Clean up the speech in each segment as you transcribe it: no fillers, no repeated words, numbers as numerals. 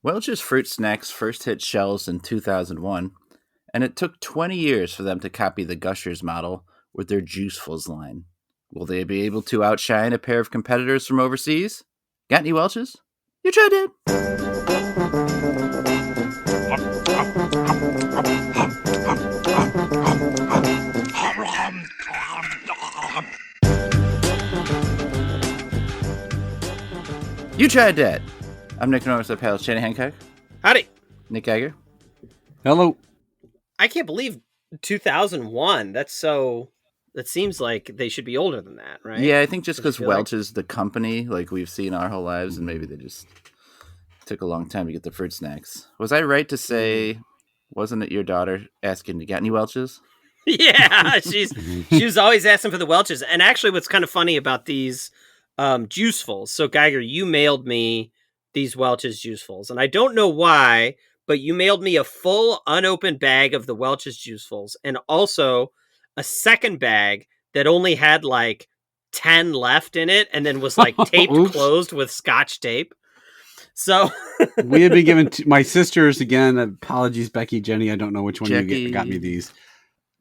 Welch's fruit snacks first hit shelves in 2001, and it took 20 years for them to copy the Gushers model with their Juicefuls line. Will they be able to outshine a pair of competitors from overseas? Got any Welches? You tried it! You Tried Dat! I'm Nick Norris, pal Shannon Hancock. Howdy. Nick Geiger. Hello. I can't believe 2001. That seems like they should be older than that, right? Yeah, I think just because Welch is the company, like we've seen our whole lives, and maybe they just took a long time to get the fruit snacks. Was I right to say, wasn't it your daughter asking, you got any Welches? Yeah, she was always asking for the Welches. And actually what's kind of funny about these Juicefuls, so Geiger, you mailed me these Welch's Juicefuls, and I don't know why, but you mailed me a full unopened bag of the Welch's Juicefuls, and also a second bag that only had like 10 left in it, and then was like taped closed with Scotch tape. So we had been given my sisters again. Apologies, Becky, Jenny. I don't know which one you got me these.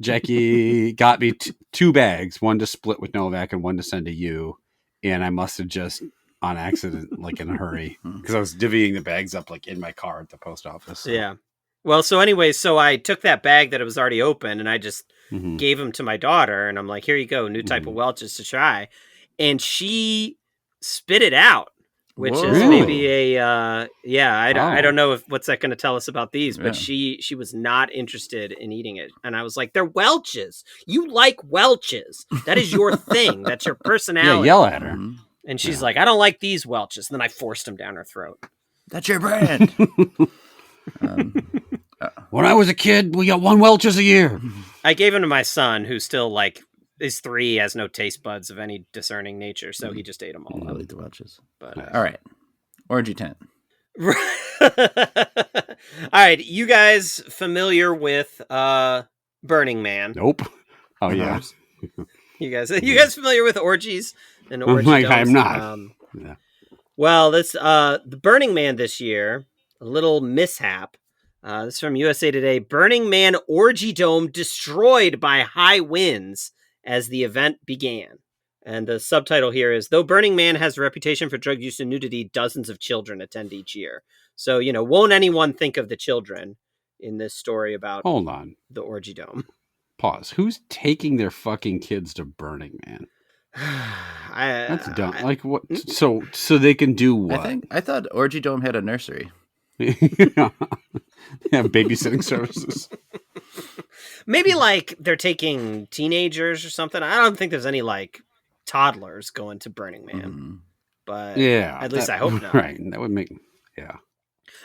Jackie got me two bags, one to split with Novak and one to send to you. And I must have just on accident, like in a hurry, because I was divvying the bags up like in my car at the post office. So. Yeah. Well, so anyway, so I took that bag that it was already open and I just gave them to my daughter, and I'm like, here you go, new type of Welch's to try. And she spit it out, which is maybe a, I don't know what's that going to tell us about these, but she was not interested in eating it. And I was like, they're Welch's. You like Welch's. That is your thing. That's your personality. Yeah, yell at her. And she's like, I don't like these Welch's. And then I forced them down her throat. That's your brand. When I was a kid, we got one Welch's a year. I gave him to my son, who still is 3, has no taste buds of any discerning nature, so he just ate them all. I'll eat the Welch's. But all right, Orangey Tent. All right, you guys familiar with Burning Man? Nope. Oh yeah. You guys familiar with orgies and orgy domes? I'm not. Yeah. Well, this the Burning Man this year, a little mishap. This is from USA Today. Burning Man orgy dome destroyed by high winds as the event began. And the subtitle here is, though Burning Man has a reputation for drug use and nudity, dozens of children attend each year. So, won't anyone think of the children in this story about Hold on. The orgy dome? Pause. Who's taking their fucking kids to Burning Man? That's dumb. Like what? So they can do what? I thought Orgy Dome had a nursery. They have babysitting services. Maybe like they're taking teenagers or something. I don't think there's any like toddlers going to Burning Man. But at least I hope not. Right. That would make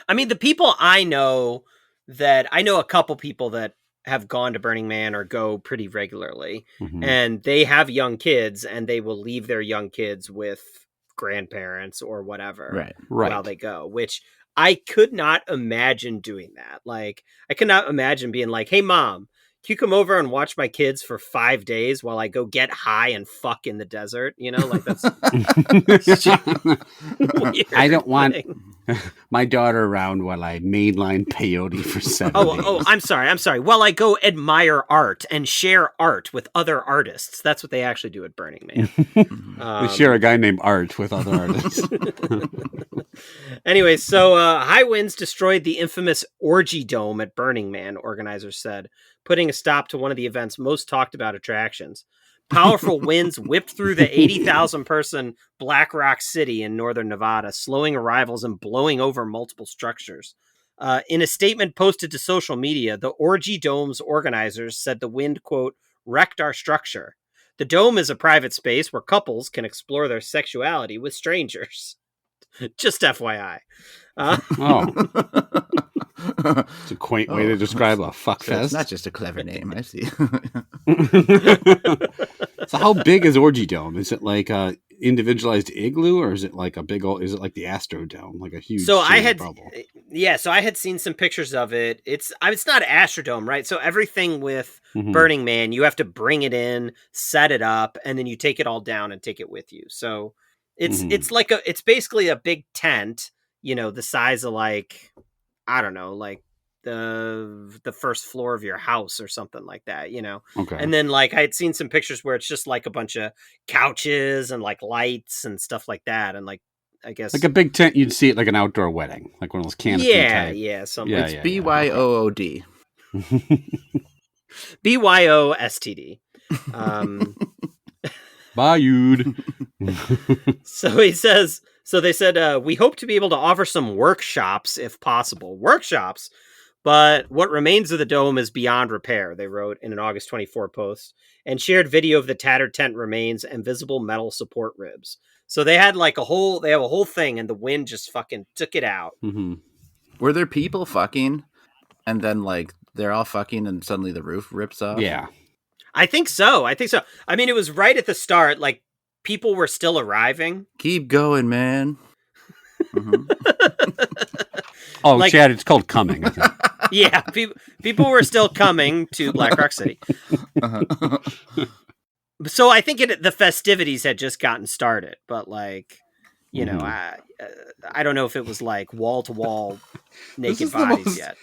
I mean, the people I know a couple people that have gone to Burning Man or go pretty regularly, and they have young kids, and they will leave their young kids with grandparents or whatever right. while they go, which I could not imagine doing that. Like, I could not imagine being like, hey, Mom, can you come over and watch my kids for 5 days while I go get high and fuck in the desert? Like that's weird. I don't want my daughter around while I mainline peyote for 7 days. Oh, I'm sorry. While I go admire art and share art with other artists. That's what they actually do at Burning Man. We share a guy named Art with other artists. Anyway, so high winds destroyed the infamous orgy dome at Burning Man, organizers said, putting a stop to one of the event's most talked about attractions. Powerful winds whipped through the 80,000 person Black Rock City in northern Nevada, slowing arrivals and blowing over multiple structures. In a statement posted to social media, the Orgy Dome's organizers said the wind, quote, wrecked our structure. The dome is a private space where couples can explore their sexuality with strangers. Just FYI. It's a quaint way to describe a fuck fest. It's not just a clever name, I see. So how big is Orgy Dome? Is it like a individualized igloo, or is it like a big old, is it like the Astro Dome, like a huge bubble? So I had seen some pictures of it. It's not Astrodome, right? So everything with Burning Man, you have to bring it in, set it up, and then you take it all down and take it with you. So it's basically a big tent. the size of like, I don't know, like the first floor of your house or something like that, Okay. And then like I had seen some pictures where it's just like a bunch of couches and like lights and stuff like that, and like I guess like a big tent, you'd see it like an outdoor wedding, like one of those canopy type. something. It's BYOOD. BYOSTD. Bayoued. So he says. So they said, we hope to be able to offer some workshops if possible. Workshops, but what remains of the dome is beyond repair, they wrote in an August 24 post, and shared video of the tattered tent remains and visible metal support ribs. So they had like a whole thing, and the wind just fucking took it out. Mm-hmm. Were there people fucking, and then like they're all fucking, and suddenly the roof rips off? Yeah, I think so. I mean, it was right at the start, like people were still arriving. Keep going, man. Mm-hmm. Oh, like, Chad, it's called coming. I think. Yeah, people were still coming to Black Rock City. Uh-huh. So I think the festivities had just gotten started, but like, I don't know if it was like wall to wall naked bodies yet.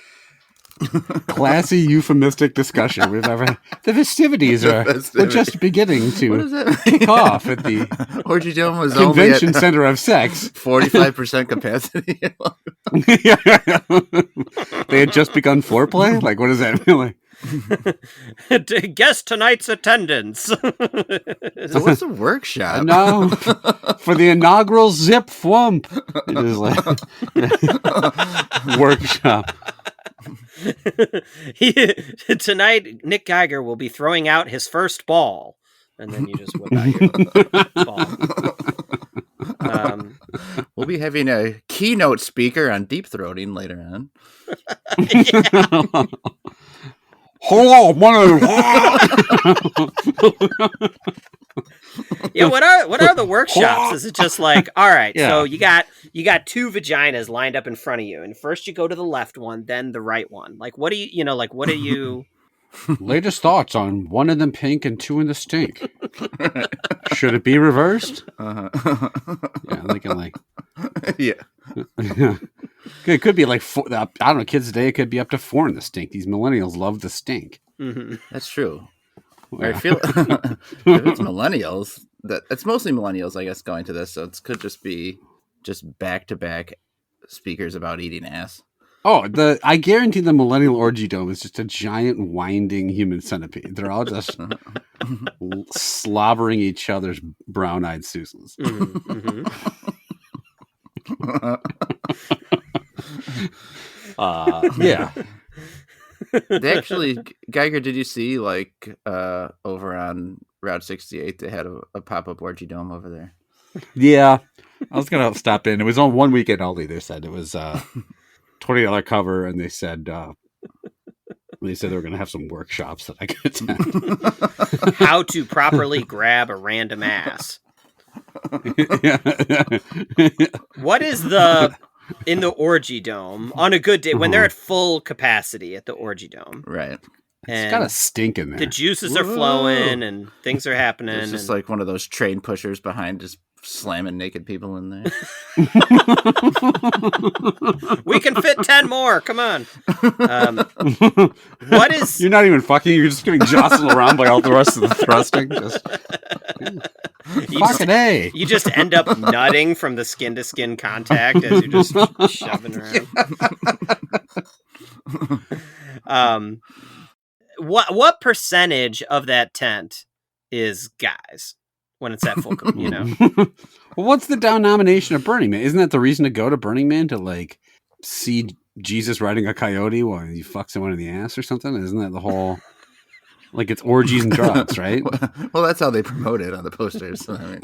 Classy euphemistic discussion we've ever had. The festivities are just beginning to kick off at the Orgy Dome was convention only at center of sex. 45% capacity. They had just begun foreplay? Like, what does that mean? Like, guess tonight's attendance. So what's the workshop? No, for the inaugural Zip Thwump. It is like workshop. Tonight, Nick Geiger will be throwing out his first ball, and then you just whip out your ball. We'll be having a keynote speaker on deep throating later on. Hello, yeah, what are the workshops? Is it just like, all right, so you got two vaginas lined up in front of you, and first you go to the left one, then the right one. Like, what do you latest thoughts on one of them pink and two in the stink? Should it be reversed? Uh-huh. Yeah. It could be like four, I don't know, kids today, it could be up to 4 in the stink. These millennials love the stink. Mm-hmm. That's true. I feel if it's millennials, it's mostly millennials, I guess, going to this, so it could just be back-to-back speakers about eating ass. Oh, I guarantee the Millennial Orgy Dome is just a giant winding human centipede. They're all just slobbering each other's brown-eyed Susans. Mm-hmm. Yeah. They actually, Geiger, did you see like over on Route 68 they had a pop-up orgy dome over there? Yeah, I was gonna stop in. It was on one weekend only. They said it was $20 cover, and they said they were gonna have some workshops that I could attend. How to properly grab a random ass. What is in the orgy dome on a good day when they're at full capacity at the orgy dome? Right. It's got a stink in there. The juices are flowing and things are happening. It's just like one of those train pushers behind just slamming naked people in there. We can fit 10 more. Come on. What is... You're not even fucking. You're just getting jostled around by all the rest of the thrusting. You just end up nutting from the skin-to-skin contact as you're just shoving around. What percentage of that tent is guys when it's at full, Well, what's the denomination of Burning Man? Isn't that the reason to go to Burning Man, to like see Jesus riding a coyote while he fucks someone in the ass or something? Isn't that the whole, like, it's orgies and drugs, right? Well, that's how they promote it on the posters. So, I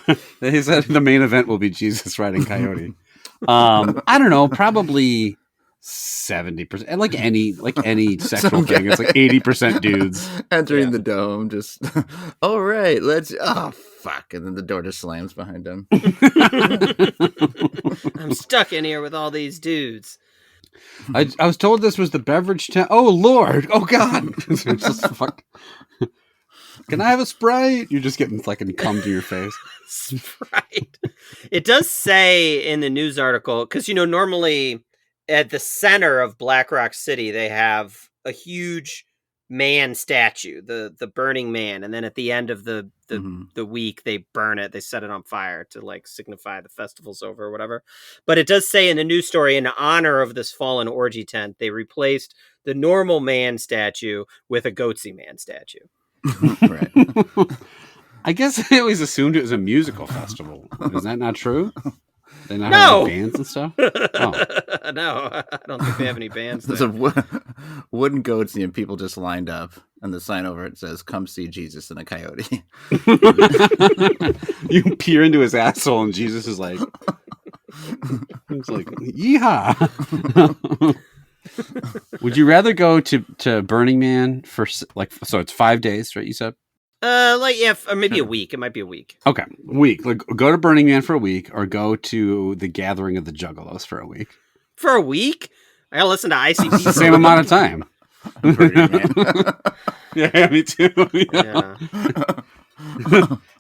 mean. They said the main event will be Jesus riding coyote. I don't know, probably 70%, like any sexual thing. It's like 80% dudes entering the dome. Just, all right, fuck, and then the door just slams behind them. I'm stuck in here with all these dudes. I was told this was the beverage tent. Oh Lord! Oh God! Just fuck. Can I have a Sprite? You're just getting fucking cum to your face. Sprite. It does say in the news article, because, normally at the center of Black Rock City, they have a huge man statue, the Burning Man. And then at the end of the week, they burn it. They set it on fire to like signify the festival's over or whatever. But it does say in the news story, in honor of this fallen orgy tent, they replaced the normal man statue with a Goatsy Man statue. Right. I guess I always assumed it was a musical festival. Is that not true? They not No! have bands and stuff? Oh. No, I don't think they have any bands There's there. a wooden goatsy and people just lined up, and the sign over it says, "Come see Jesus and a coyote." You peer into his asshole and Jesus is like, it's like, yeehaw. Would you rather go to Burning Man for so it's 5 days, right? You said? Or maybe a week. It might be a week. Okay, week. Like, go to Burning Man for a week, or go to the Gathering of the Juggalos for a week. For a week? I gotta listen to ICP. It's the same amount of time. Burning Man. Yeah, me too. Yeah.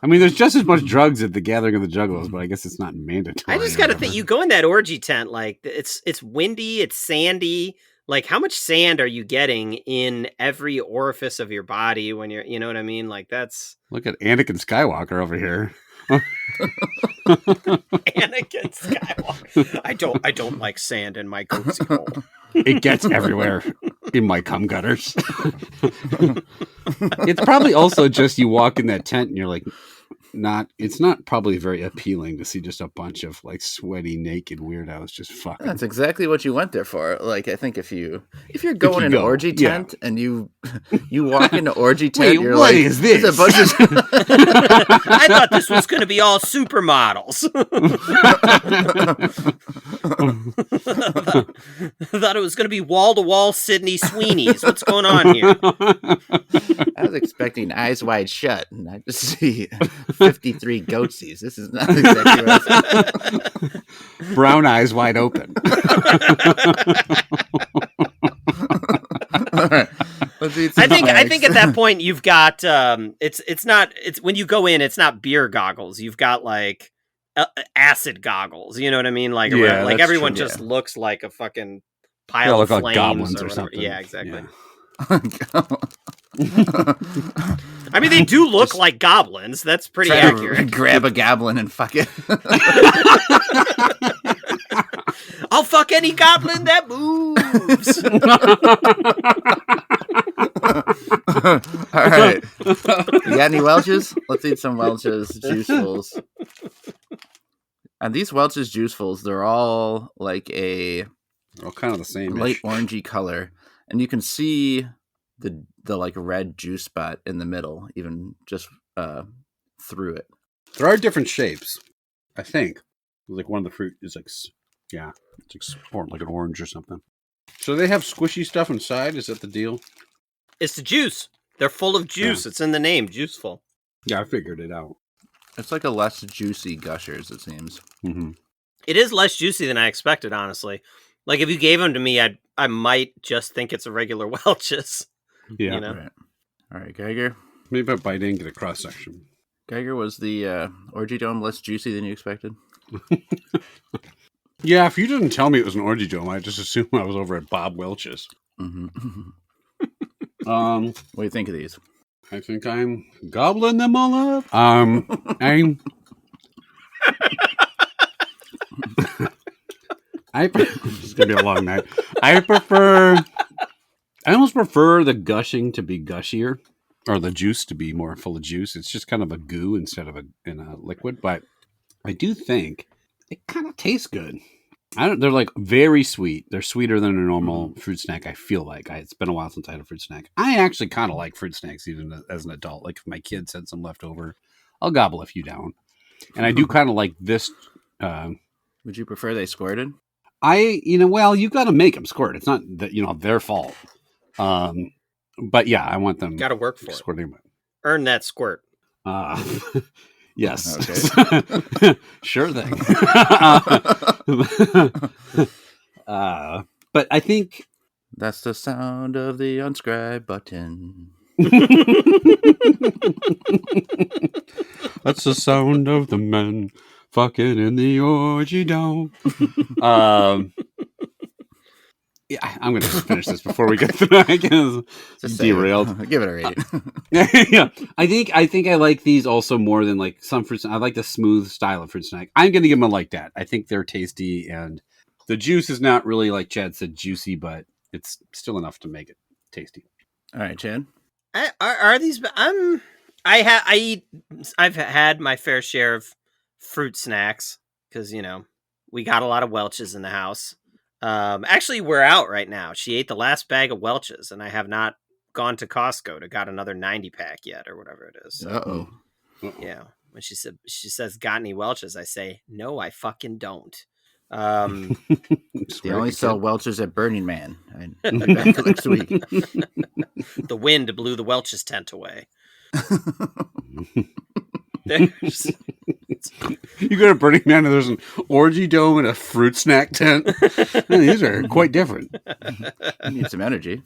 I mean, there's just as much drugs at the Gathering of the Juggalos, but I guess it's not mandatory. I just gotta think. You go in that orgy tent, like it's windy, it's sandy. Like, how much sand are you getting in every orifice of your body when you're, you know what I mean? Like, that's Look at Anakin Skywalker over here. Anakin Skywalker. I don't like sand in my goatsy hole. It gets everywhere in my cum gutters. It's probably also just you walk in that tent and you're like, it's not probably very appealing to see just a bunch of like sweaty, naked weirdos just fucking. That's exactly what you went there for. Like, I think if you're going in an orgy tent and you walk into orgy tent, Wait, you're what like, is this? "There's a bunch of I thought this was going to be all supermodels. I thought it was going to be wall-to-wall Sydney Sweeneys. What's going on here? I was expecting Eyes Wide Shut, and I just see 53 goatsies. This is not exactly what I said. Brown eyes wide open. All right. Let's eat some I think eggs. at that point you've got it's when you go in, it's not beer goggles. You've got like acid goggles. You know what I mean? Like, Yeah, like that's everyone true, just yeah. looks like a fucking They pile look of like flames goblins or whatever. something. Yeah, exactly. Yeah. I mean, they do look like goblins. That's pretty Try to accurate. grab a goblin and fuck it. I'll fuck any goblin that moves. All right. You got any Welch's? Let's eat some Welch's Juicefuls. And these Welch's Juicefuls, they're all like a They're all kind of the same. light orangey color, and you can see the like red juice spot in the middle, even just through it. There are different shapes, I think. Like one of the fruit is like, yeah, it's like an orange or something. So they have squishy stuff inside. Is that the deal? It's the juice. They're full of juice. Yeah. It's in the name, Juiceful. Yeah, I figured it out. It's like a less juicy Gushers, it seems. Mm-hmm. It is less juicy than I expected, honestly. Like, if you gave them to me, I might just think it's a regular Welch's. Yeah. You know? Right. All right, Geiger. Maybe if I didn't get a cross section. Geiger, was the orgy dome less juicy than you expected? Yeah, if you didn't tell me it was an orgy dome, I just assumed I was over at Bob Welch's. Mm-hmm. What What do you think of these? I think I'm gobbling them all up. I'm. It's gonna be a long night. I almost prefer the gushing to be gushier, or the juice to be more full of juice. It's just kind of a goo instead of in a liquid. But I do think it kind of tastes good. They're like very sweet. They're sweeter than a normal fruit snack. I feel like it's been a while since I had a fruit snack. I actually kind of like fruit snacks even as an adult. Like if my kids had some left over, I'll gobble a few down. And I do kind of like this. Would you prefer they squirted? Well, you got to make them squirt. It's not that their fault. But yeah, I want them. Got to work for squirting. it. Earn that squirt. Yes. Okay. Sure thing. But I think That's the sound of the unscribe button. That's the sound of the men fucking in the orgy dome. Yeah, I'm going to finish this before we get through. Derailed. Give it a rate. Yeah, I think I like these also more than like some fruit. I like the smooth style of fruit snack. I'm going to give them a like that. I think they're tasty, and the juice is not really, like Chad said, juicy, but it's still enough to make it tasty. All right, Chad. Are these? I've had my fair share of fruit snacks because we got a lot of Welch's in the house. Actually, we're out right now. She ate the last bag of Welch's, and I have not gone to Costco to got another 90 pack yet, or whatever it is. So, yeah. When she says, "Got any Welch's?" I say, "No, I fucking don't." They only sell Welch's at Burning Man. I'll be back next week. The wind blew the Welch's tent away. You go to Burning Man and there's an orgy dome and a fruit snack tent. Man, these are quite different. You need some energy.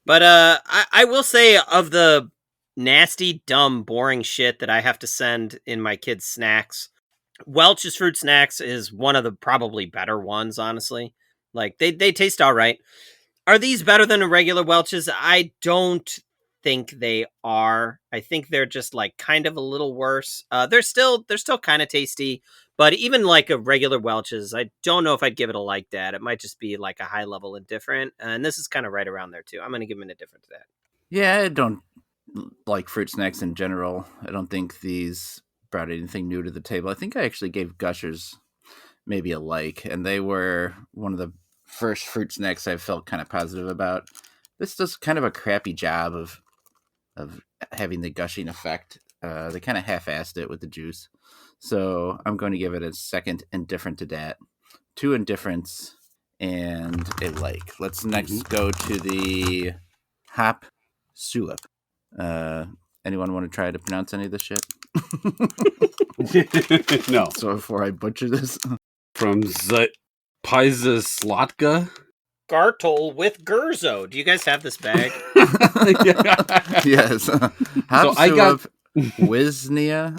But I will say, of the nasty, dumb, boring shit that I have to send in my kids' snacks, Welch's fruit snacks is one of the probably better ones, honestly. Like, they taste all right. Are these better than a regular Welch's? I don't think they are. I think they're just like kind of a little worse. They're still kind of tasty, but even like a regular Welch's, I don't know if I'd give it a like that. It might just be like a high level indifferent, and this is kind of right around there too. I'm going to give them an indifferent to that. Yeah, I don't like fruit snacks in general. I don't think these brought anything new to the table. I think I actually gave Gushers maybe a like, and they were one of the first fruit snacks I felt kind of positive about. This does kind of a crappy job of having the gushing effect. They kind of half-assed it with the juice. So I'm going to give it a second indifferent to that. 2 indifferents and a like. Let's next go to the Hop Siup. Anyone want to try to pronounce any of this shit? No. So before I butcher this. From Pisa Slotka. Gartol with Gurzo. Do you guys have this bag? Yes. Hop I got Wisnia.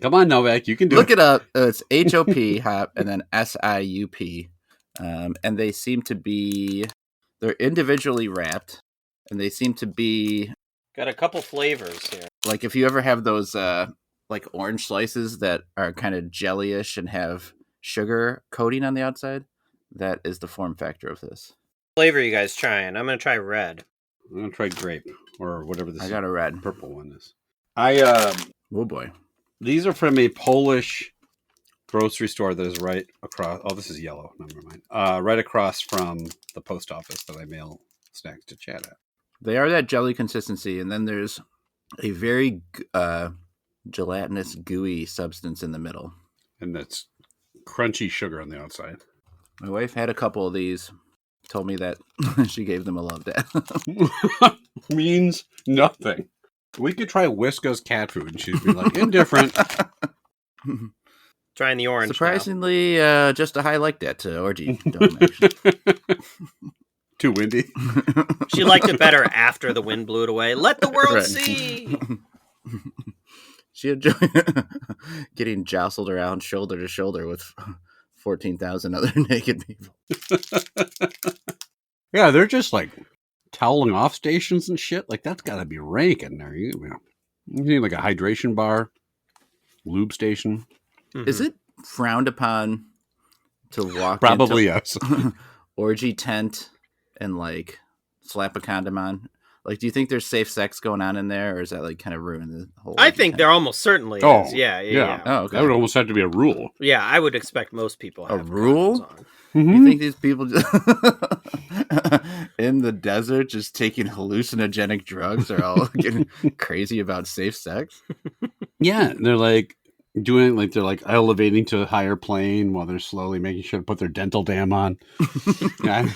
Come on, Novak, you can do it. Look it up. It's HOP Hop and then SIUP. And they seem to be, they're individually wrapped, and they seem to be got a couple flavors here. Like if you ever have those like orange slices that are kind of jellyish and have sugar coating on the outside, that is the form factor of this. Flavor you guys trying? I'm gonna try red. I'm gonna try grape or whatever this. I got a red, purple one is. Oh boy, these are from a Polish grocery store that is right across. Oh, this is yellow. Never mind. Right across from the post office that I mail snacks to Chad at. They are that jelly consistency, and then there's a very gelatinous, gooey substance in the middle, and that's crunchy sugar on the outside. My wife had a couple of these. Told me that she gave them a love dad. Means nothing. We could try Whiska's cat food, and she'd be like, indifferent. Trying the orange. Surprisingly, just a high like that to orgy dome, actually. Too windy. She liked it better after the wind blew it away. Let the world see. She enjoyed getting jostled around shoulder to shoulder with 14,000 other naked people. Yeah, they're just like toweling off stations and shit. Like that's got to be rank in there. You need like a hydration bar, lube station. Mm-hmm. Is it frowned upon to walk Probably yes. orgy tent and like slap a condom on? Like, do you think there's safe sex going on in there, or is that like kind of ruin the whole? I think there almost certainly is. Yeah. Oh, okay. That would almost have to be a rule. Yeah, I would expect most people have a rule. Mm-hmm. You think these people just in the desert just taking hallucinogenic drugs are all getting crazy about safe sex? Yeah, they're like doing like they're like elevating to a higher plane while they're slowly making sure to put their dental dam on. Yeah.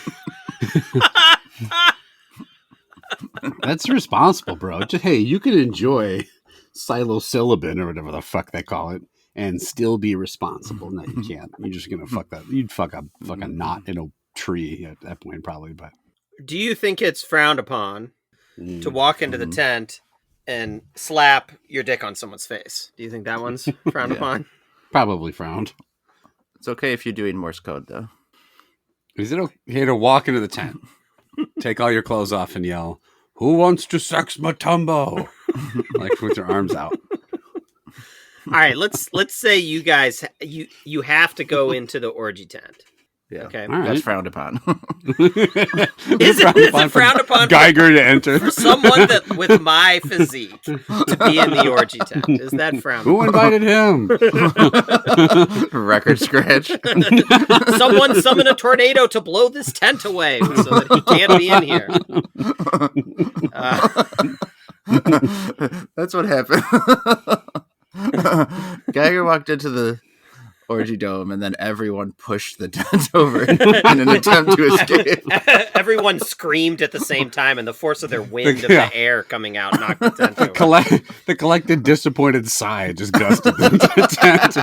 That's responsible, bro. Just, hey, you can enjoy psilocybin or whatever the fuck they call it and still be responsible. No, you can't. You're just gonna fuck that. You'd fuck a knot in a tree at that point, probably. But do you think it's frowned upon to walk into the tent and slap your dick on someone's face. Do you think that one's frowned upon? Probably frowned. It's okay if you're doing Morse code, though. Is it okay to walk into the tent, take all your clothes off, and yell, "Who wants to sex Matumbo?" Like with your arms out. All right, let's say you guys you have to go into the orgy tent. Yeah. Okay. All right. That's frowned upon. Is it frowned upon Geiger to enter? for someone that with my physique to be in the orgy tent? Is that frowned Who upon? invited him? Record scratch. Someone summon a tornado to blow this tent away so that he can't be in here. That's what happened. Geiger walked into the orgy dome, and then everyone pushed the tent over in an attempt to escape. Everyone screamed at the same time, and the force of their wind of the air coming out knocked the tent over. The collected disappointed sigh just gusted the tent.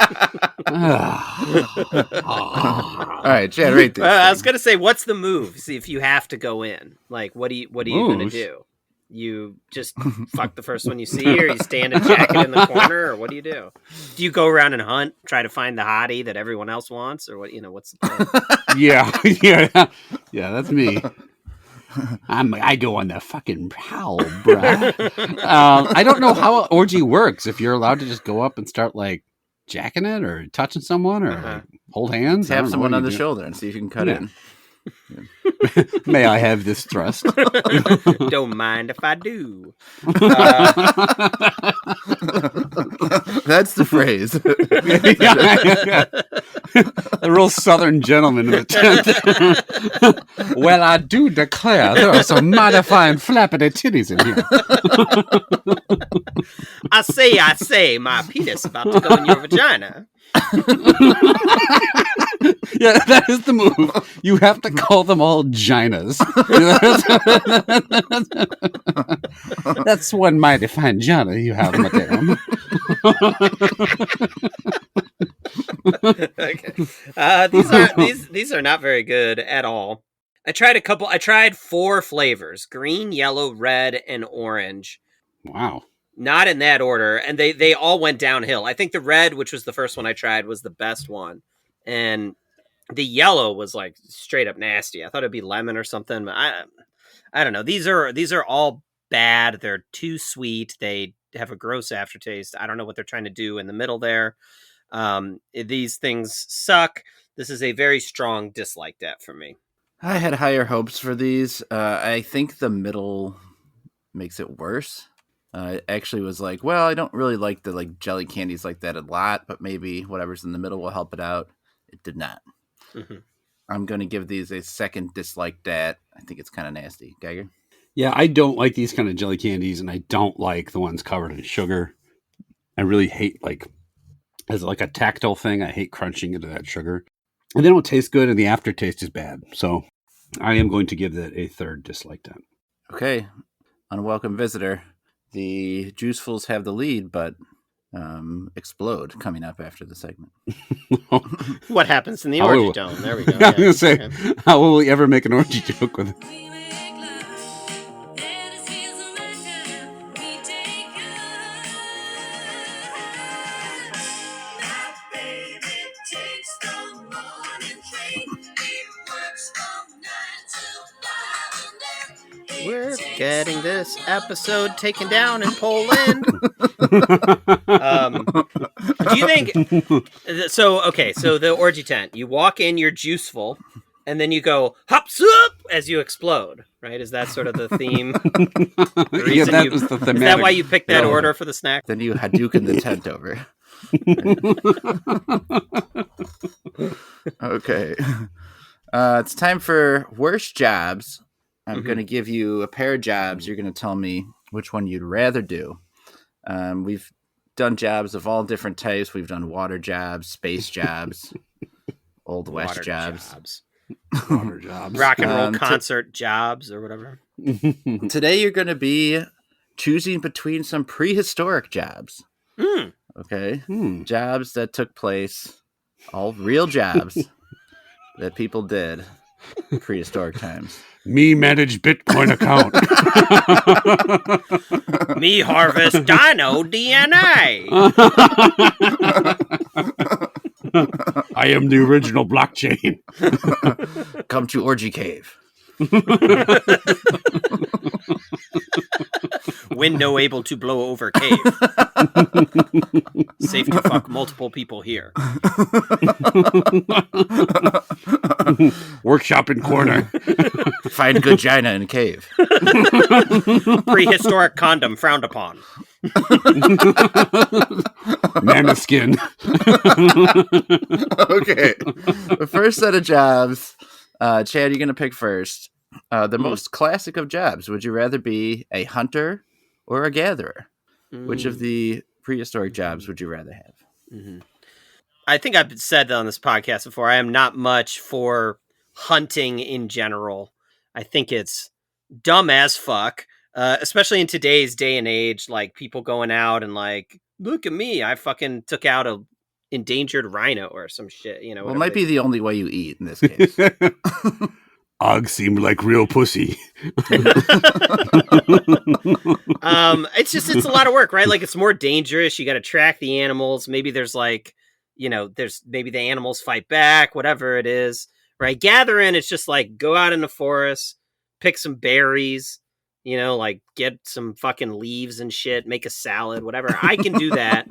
All right, Chad, rate this. I was gonna say, what's the move? See if you have to go in. Like, what are you gonna do? You just fuck the first one you see, or you stand and jacket in the corner, or what do? Do you go around and hunt, try to find the hottie that everyone else wants, or what? What's the plan? Yeah, that's me. I go on the fucking prowl, bruh. I don't know how an orgy works. If you're allowed to just go up and start like jacking it, or touching someone, or like, hold hands, Tap someone on the shoulder and see if you can cut in. Yeah. May I have this thrust? Don't mind if I do. That's the phrase. A real southern gentleman in the tent. Well, I do declare there are some mighty fine flappity titties in here. I say, my penis about to go in your vagina. Yeah, that is the move. You have to call them all ginas. That's one mighty fine Jana you have, madame. Okay. These are not very good at all. I tried 4 flavors: green, yellow, red, and orange. Wow. Not in that order, and they all went downhill. I think the red, which was the first one I tried, was the best one, and the yellow was like straight up nasty. I thought it'd be lemon or something. But I don't know. These are all bad. They're too sweet. They have a gross aftertaste. I don't know what they're trying to do in the middle there. These things suck. This is a very strong dislike that for me. I had higher hopes for these. I think the middle makes it worse. I actually was like, well, I don't really like the jelly candies like that a lot, but maybe whatever's in the middle will help it out. It did not. Mm-hmm. I'm going to give these a second dislike that. I think it's kind of nasty. Geiger? Yeah, I don't like these kind of jelly candies, and I don't like the ones covered in sugar. I really hate, as a tactile thing, I hate crunching into that sugar. And they don't taste good, and the aftertaste is bad. So I am going to give that a third dislike that. Okay. Unwelcome visitor. The Juicefuls have the lead, but X-Plode coming up after the segment. What happens in the orgy dome? There we go. I was going to say, how will we ever make an orgy joke with it? We're getting this episode taken down in Poland. Do you think so? Okay, so the orgy tent, you walk in, you're juiceful, and then you go hop siup as you explode, right? Is that sort of the theme? Yeah, that was the thematic. Is that why you picked that order for the snack? Then you Hadouken the tent over. Okay. It's time for worst jobs. I'm going to give you a pair of jobs. You're going to tell me which one you'd rather do. We've done jobs of all different types. We've done water jobs, space jobs, Old West Water jobs. Water jobs. Rock and roll concert jobs or whatever. Today you're going to be choosing between some prehistoric jobs. Okay? Jobs that took place, all real jobs that people did prehistoric times. Me manage Bitcoin account. Me harvest dino DNA. I am the original blockchain. Come to Orgy Cave. Window able to blow over cave. Safe to fuck multiple people here. Workshop in corner. Find good gina in cave. Prehistoric condom frowned upon. Mammoth skin. Okay. The first set of jobs, Chad, you're going to pick first. The most classic of jobs. Would you rather be a hunter or a gatherer? Which of the prehistoric jobs would you rather have? Mm-hmm. I think I've said on this podcast before, I am not much for hunting in general. I think it's dumb as fuck, especially in today's day and age, like people going out and like, look at me, I fucking took out a endangered rhino or some shit, you know. Well, it might be the only way you eat in this case. Og seemed like real pussy. It's a lot of work, right? Like it's more dangerous. You got to track the animals. Maybe there's like, maybe the animals fight back, whatever it is, right? Gathering, it's just like go out in the forest, pick some berries, like get some fucking leaves and shit, make a salad, whatever. I can do that.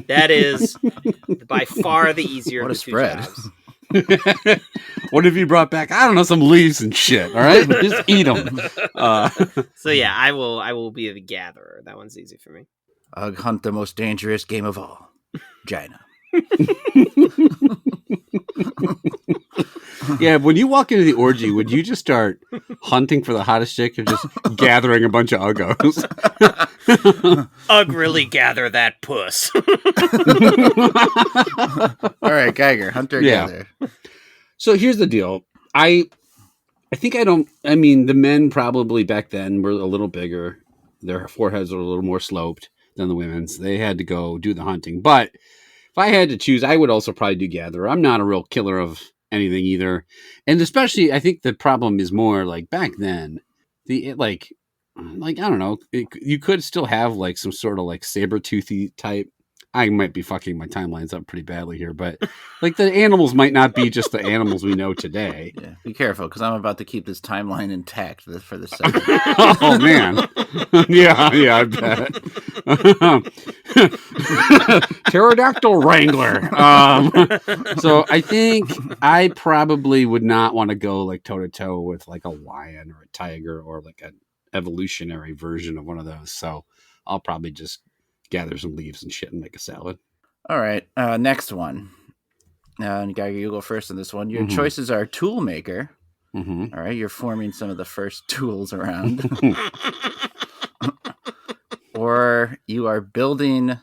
That is by far the easier what of a the two spread. jobs. What if you brought back, I don't know, some leaves and shit, all right? Just eat them. So yeah, I will be the gatherer. That one's easy for me. Hunt the most dangerous game of all. Gina. Yeah, when you walk into the orgy, would you just start hunting for the hottest chick or just gathering a bunch of uggos? Ugh, really gather that puss. All right, Geiger, hunter, gatherer. So here's the deal. I mean, the men probably back then were a little bigger. Their foreheads were a little more sloped than the women's. They had to go do the hunting. But if I had to choose, I would also probably do gatherer. I'm not a real killer of anything either. And especially, I think the problem is more like back then, I don't know, you could still have like some sort of like saber-toothy type. I might be fucking my timelines up pretty badly here, but like the animals might not be just the animals we know today. Yeah, be careful because I'm about to keep this timeline intact for this segment. Oh man, yeah, I bet. Pterodactyl wrangler. So I think I probably would not want to go like toe to toe with like a lion or a tiger or like an evolutionary version of one of those. So I'll probably just gather some leaves and shit and make a salad. All right, next one. And Geiger, you go first on this one. Your choices are tool maker. All right, you're forming some of the first tools around. Or you are building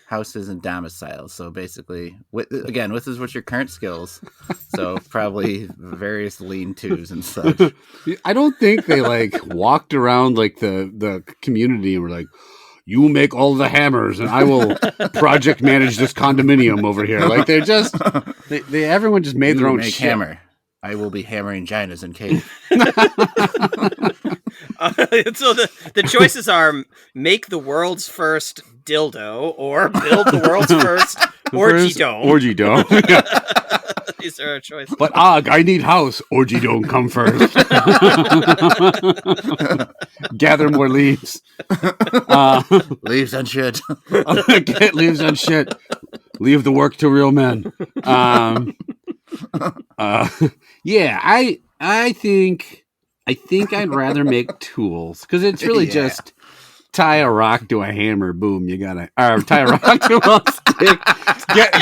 houses and domiciles. So basically, this is what your current skills. So probably various lean-tos and such. I don't think they like walked around like the community and were like, you make all the hammers and I will project manage this condominium over here. Like they're just, everyone just made their own shit. Hammer. I will be hammering ginas in cave. So the choices are make the world's first dildo or build the world's first orgy dome. Orgy dome. These are our choices. But I need house. Orgy dome come first. Gather more leaves. Leaves and shit. Get leaves and shit. Leave the work to real men. Yeah, I think I'd rather make tools because it's really just tie a rock to a hammer. Boom, you gotta tie a rock to a stick.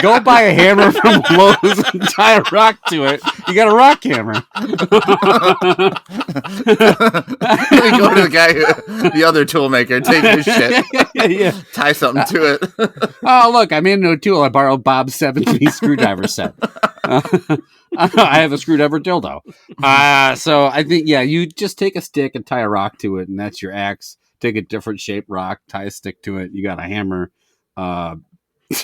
Go buy a hammer from Lowe's and tie a rock to it. You got a rock hammer. You go to the other tool maker, take his shit, tie something to it. Oh, look, I'm into a tool. I borrowed Bob's 7-piece screwdriver set. I have a screwdriver dildo. So I think, you just take a stick and tie a rock to it, and that's your axe. Take a different shaped rock, tie a stick to it. You got a hammer.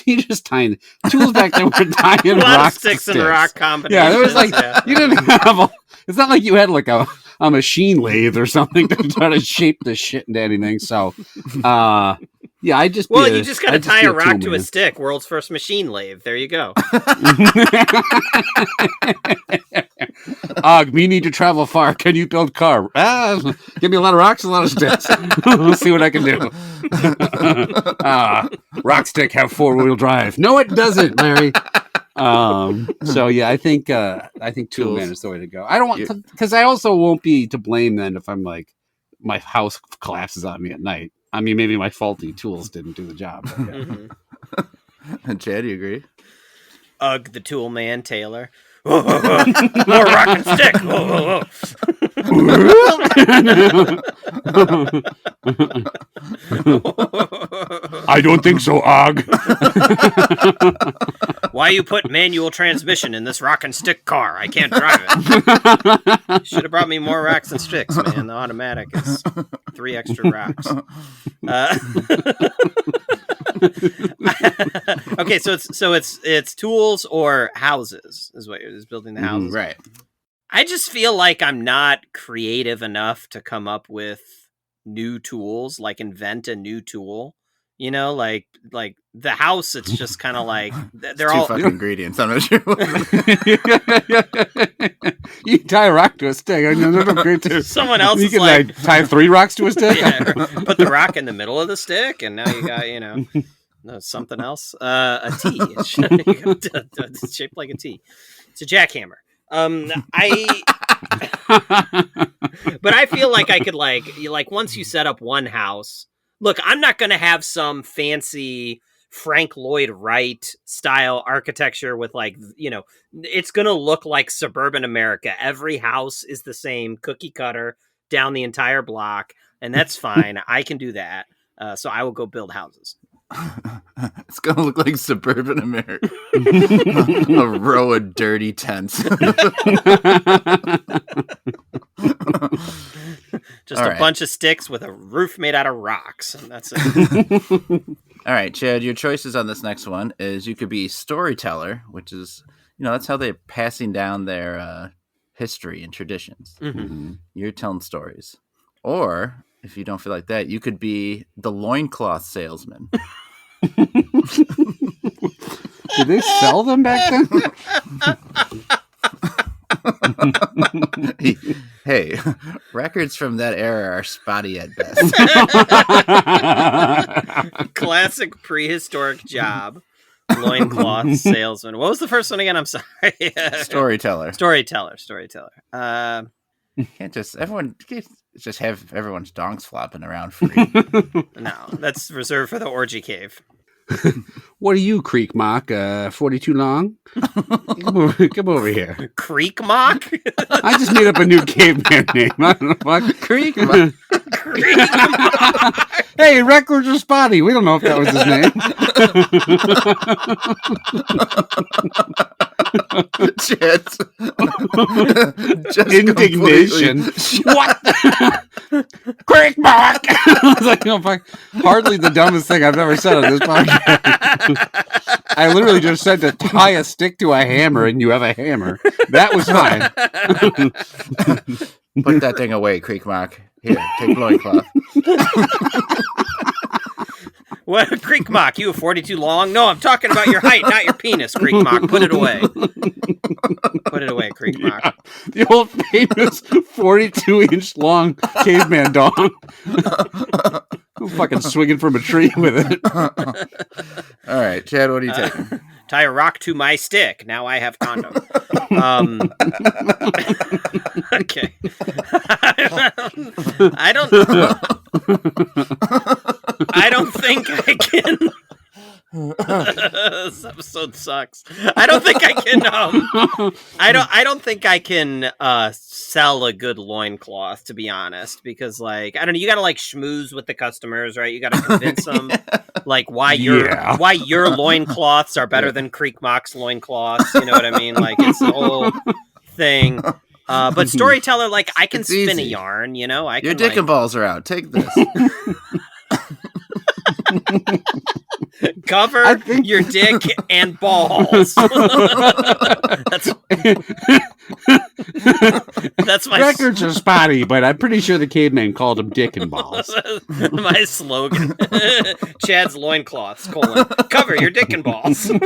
You just tying tools back then were tying a lot rocks of sticks to and rock combinations. Yeah, there was like you didn't have It's not like you had like a machine lathe or something to try to shape the shit into anything. So, yeah, I just you just got to tie a rock to a stick. World's first machine lathe. There you go. We need to travel far. Can you build car? Give me a lot of rocks, a lot of sticks. We'll see what I can do. Rock stick have 4-wheel drive. No, it doesn't, Larry. So yeah, I think Tool Man is the way to go. I don't want because I also won't be to blame then if I'm like my house collapses on me at night. I mean, maybe my faulty tools didn't do the job. Chad, do you agree? Ugh, the Tool Man, Taylor. More rock and stick. I don't think so, Og. Why you put manual transmission in this rock and stick car? I can't drive it. Should have brought me more rocks and sticks, man. The automatic is 3 extra rocks. Okay, so it's tools or houses is what is building the houses. Right. I just feel like I'm not creative enough to come up with new tools, like invent a new tool. You know, like the house. It's just kind of like they're all fucking ingredients. I'm not sure. You tie a rock to a stick. I know they're great too. Someone else you is can like tie 3 rocks to a stick. Yeah, put the rock in the middle of the stick, and now you got something else. A T. It's shaped like a T. It's a jackhammer. But I feel like I could like once you set up one house. Look, I'm not going to have some fancy Frank Lloyd Wright style architecture with it's going to look like suburban America. Every house is the same cookie cutter down the entire block, and that's fine. I can do that. So I will go build houses. It's going to look like suburban America. A row of dirty tents. Just a bunch of sticks with a roof made out of rocks, and that's it. All right, Chad, your choices on this next one is you could be storyteller, which is, that's how they're passing down their history and traditions. Mm-hmm. You're telling stories. Or, if you don't feel like that, you could be the loincloth salesman. Did they sell them back then? Hey, records from that era are spotty at best. Classic prehistoric job. Loincloth salesman. What was the first one again? I'm sorry. Storyteller. Can't just have everyone's donks flopping around free. No, that's reserved for the orgy cave. What are you, Creek Mock? 42 long? Come over here. Creek Mock? I just made up a new caveman name. I don't know what. Creek Mock. Creek Mock. Hey, records are spotty. We don't know if that was his name. Just indignation. What? Creek Mock. I was like, no, fuck. Hardly the dumbest thing I've ever said on this podcast. I literally just said to tie a stick to a hammer and you have a hammer. That was fine. Put that thing away, Creek Mock. Here, take loincloth. What, Creek Mock? You have 42 long? No, I'm talking about your height, not your penis, Creek Mock. Put it away. Put it away, Creek Mock. Yeah, the old famous 42-inch long caveman dong. I'm fucking swinging from a tree with it. All right, Chad, what are you taking? Tie a rock to my stick. Now I have condom. Okay. I don't think I can. This episode sucks. I don't think I can. I don't think I can sell a good loincloth, to be honest, because I don't know. You got to schmooze with the customers, right? You got to convince them why your loincloths are better than Creek Mock's loincloths. You know what I mean? It's the whole thing. But storyteller, I can spin a yarn. I your can, dick and balls are out. Take this. Cover your dick and balls. That's my records are spotty, but I'm pretty sure the caveman called them dick and balls. my slogan. Chad's loincloths, cover your dick and balls. So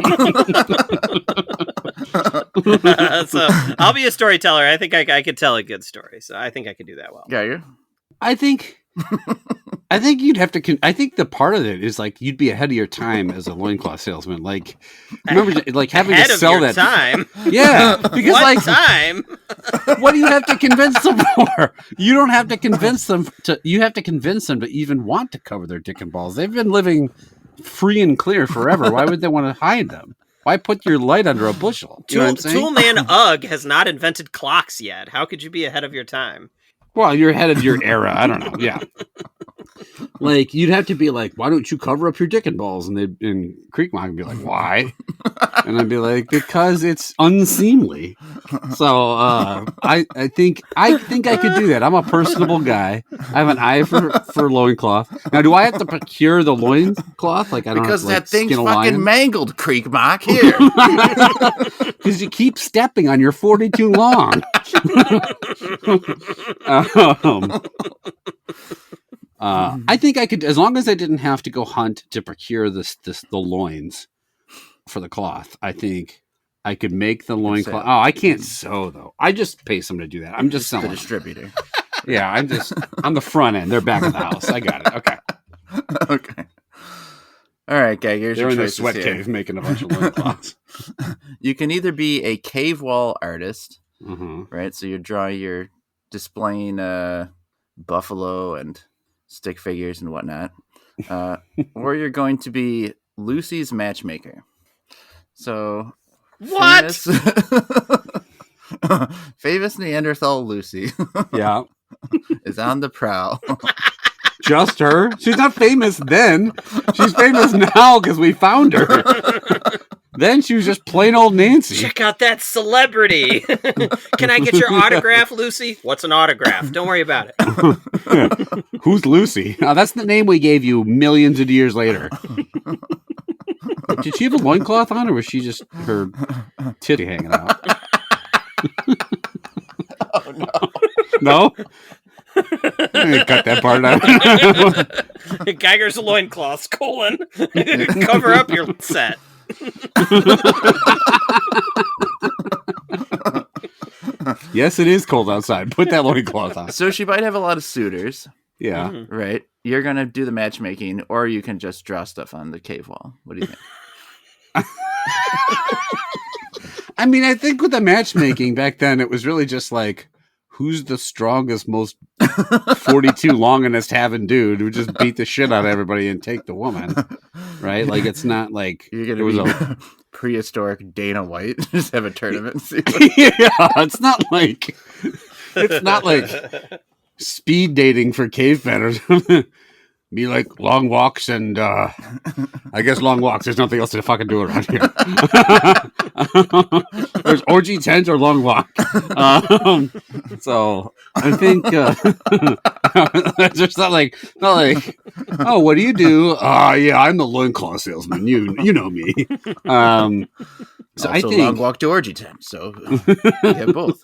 I'll be a storyteller. I think I could tell a good story, so I think I could do that well. Geiger? I think you'd have to. I think the part of it is like you'd be ahead of your time as a loincloth salesman. Like, remember, like having Ahead to of sell your that time. Yeah, because What like time? what do you have to convince them for? You don't have to convince them to. You have to convince them to even want to cover their dick and balls. They've been living free and clear forever. Why would they want to hide them? Why put your light under a bushel? You know what I'm saying? Toolman Ugg has not invented clocks yet. How could you be ahead of your time? Well, you're ahead of your era. I don't know. Yeah. Like, you'd have to be like, why don't you cover up your dick and balls? And Creekmog would be like, why? And I'd be like, because it's unseemly. So I think I could do that. I'm a personable guy. I have an eye for loincloth. Now, do I have to procure the loincloth? Like, I don't Because have to, that like, thing's skin a fucking lion? mangled, Creekmog. Here. Because you keep stepping on your 42 long. I think I could, as long as I didn't have to go hunt to procure the loins for the cloth. I think I could make the loincloth. Oh, I can't sew though. I just pay someone to do that. I'm just selling. The distributor. Yeah, I'm the front end. They're back of the house. I got it. Okay. Okay. All right, Geiger. They're in their sweat cave making a bunch of loincloths. You can either be a cave wall artist, Mm-hmm. right? So you're displaying buffalo and stick figures and whatnot, or you're going to be Lucy's matchmaker. So What? famous Neanderthal Lucy Yeah. is on the prowl. Just her? She's not famous then. She's famous now because we found her. Then she was just plain old Nancy. Check out that celebrity. Can I get your autograph, Lucy? What's an autograph? Don't worry about it. Who's Lucy? Now, that's the name we gave you millions of years later. Did she have a loincloth on, or was she just her titty hanging out? Oh, no. No? I'm gonna cut that part out. Geiger's loincloths, : cover up your set. Yes, it is cold outside. Put that loincloth on. So she might have a lot of suitors, Yeah. right? You're going to do the matchmaking, or you can just draw stuff on the cave wall. What do you think? I mean, I think with the matchmaking back then, it was really just like, who's the strongest, most 42 longest having dude who just beat the shit out of everybody and take the woman, right? Like, it's not like You're going it was to be prehistoric Dana White. Just have a tournament. And see yeah, it's not like speed dating for cavemen or something. Be like long walks and I guess long walks. There's nothing else to fucking do around here. There's orgy tent or long walk. So I think it's just not like oh, what do you do? Yeah, I'm the loincloth salesman. You know me. So also, I think long walk to orgy tent. So you have both.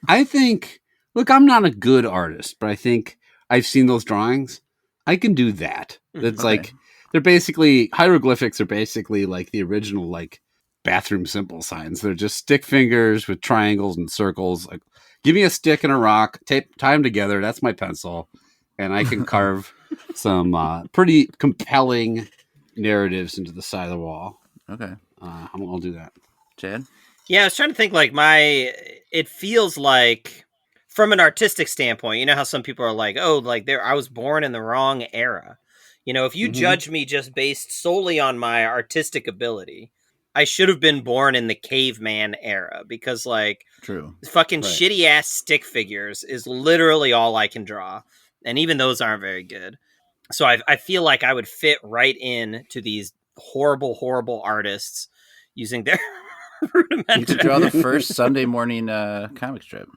I think. Look, I'm not a good artist, but I think I've seen those drawings. I can do that. It's like they're basically hieroglyphics are basically like the original like bathroom symbol signs. They're just stick fingers with triangles and circles. Like, give me a stick and a rock, tie them together. That's my pencil, and I can carve some pretty compelling narratives into the side of the wall. Okay, I'll do that. Chad. Yeah, I was trying to think like it feels like from an artistic standpoint, you know how some people are like, oh, like I was born in the wrong era. You know, if you judge me just based solely on my artistic ability, I should have been born in the caveman era because like True. fucking shitty ass stick figures is literally all I can draw. And even those aren't very good. So I feel like I would fit right in to these horrible, horrible artists using their rudimentary. You could draw the first Sunday morning comic strip.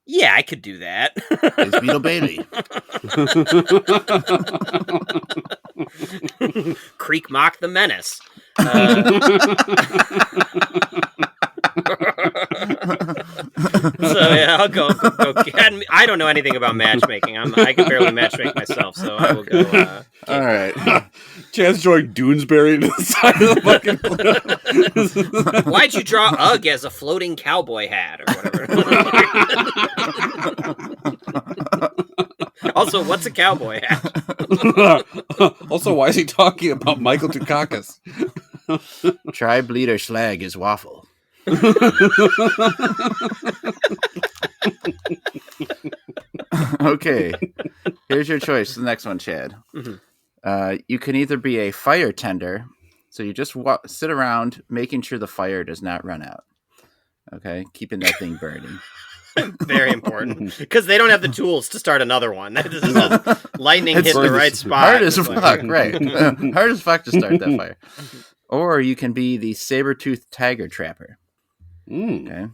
Yeah, I could do that. It's Beetle Baby. Creek Mock the Menace. So yeah, I'll go. I don't know anything about matchmaking. I can barely matchmake myself, so I will go. All right. Chad's drawing Doonesbury to the side of the fucking. Why'd you draw Ugg as a floating cowboy hat or whatever? Also, what's a cowboy hat? Also, why is he talking about Michael Dukakis? Tribe leader Schlag is waffle. Okay, here's your choice. The next one, Chad. Mm-hmm. You can either be a fire tender, so you just sit around making sure the fire does not run out. Okay, keeping that thing burning. Very important, because they don't have the tools to start another one. This is lightning hit the right spot. Hard as fuck, right? Hard as fuck to start that fire. Or you can be the saber-toothed tiger trapper. Okay.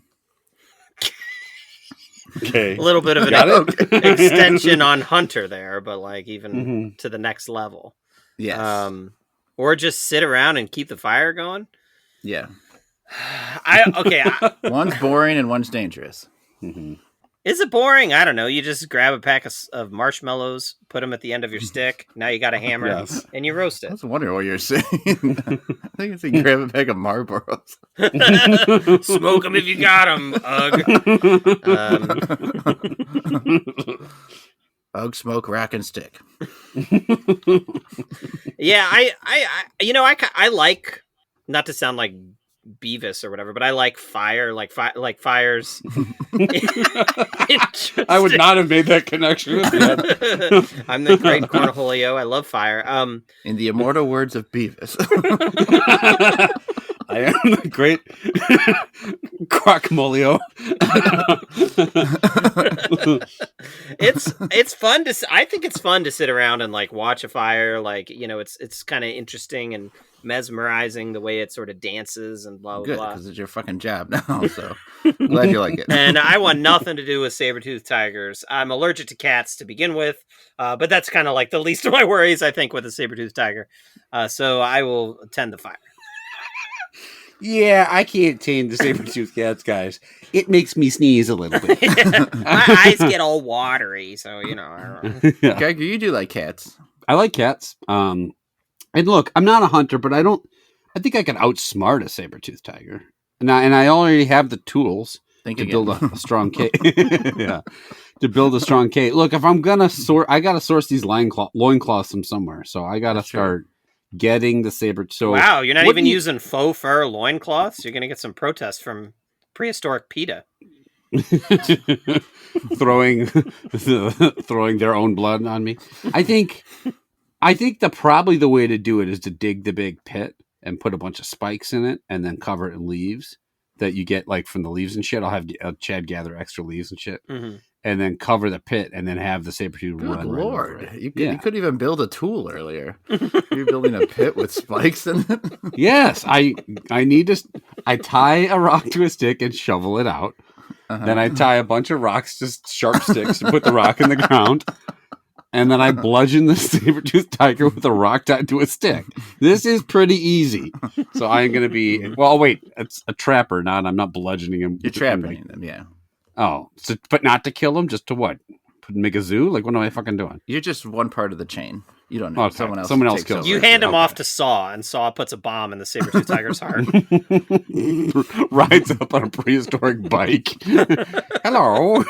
Okay. A little bit of an extension on hunter there, but like even to the next level. Yes. Or just sit around and keep the fire going. Yeah. One's boring and one's dangerous. Mm-hmm. Is it boring? I don't know. You just grab a pack of marshmallows, put them at the end of your stick. Now you got a hammer, and you roast it. I was wondering what you're saying. I think it's like grab a pack of Marlboros. Smoke them if you got them, Ugg. Ugg, smoke, rack, and stick. Yeah, I like, not to sound like Beavis or whatever, but I like fire, like fires. I would not have made that connection. I'm the great Cornholio. I love fire. In the immortal words of Beavis, I am the great Crocmolio. It's fun to. I think it's fun to sit around and like watch a fire. Like, it's kind of interesting and mesmerizing the way it sort of dances and blah blah. Good, blah. because it's your fucking job now. So glad you like it. And I want nothing to do with saber-toothed tigers. I'm allergic to cats to begin with, but that's kind of like the least of my worries, I think, with a saber-toothed tiger. So I will tend the fire. Yeah, I can't tame the saber-toothed cats, guys. It makes me sneeze a little bit. My eyes get all watery, so I don't know. Yeah. Geiger, you do like cats. I like cats. And look, I'm not a hunter, but I think I can outsmart a saber-toothed tiger. And I already have the tools to build a strong cage. Yeah. To build a strong cage. Look, if I'm going to I got to source these loincloths from somewhere. So I got to start getting the saber. So wow, you're not even using faux fur loincloths? You're going to get some protests from prehistoric PETA. throwing their own blood on me. I think probably the way to do it is to dig the big pit and put a bunch of spikes in it and then cover it in leaves that you get like from the leaves and shit. I'll have Chad gather extra leaves and shit, and then cover the pit and then have the saber-tooth run. Good Lord. Right, you could even build a tool earlier. You're building a pit with spikes in it? Yes. I tie a rock to a stick and shovel it out. Then I tie a bunch of rocks, just sharp sticks, and put the rock in the ground. And then I bludgeon the saber-toothed tiger with a rock tied to a stick. This is pretty easy. So I'm going to be... Well, wait. It's a trapper, I'm not bludgeoning him. You're trapping them, yeah. Oh, so, but not to kill him, just to what? Make a zoo? Like, what am I fucking doing? You're just one part of the chain. You don't know. Okay. Someone else kills you hand him off to Saw, and Saw puts a bomb in the saber-toothed tiger's heart. Rides up on a prehistoric bike. Hello.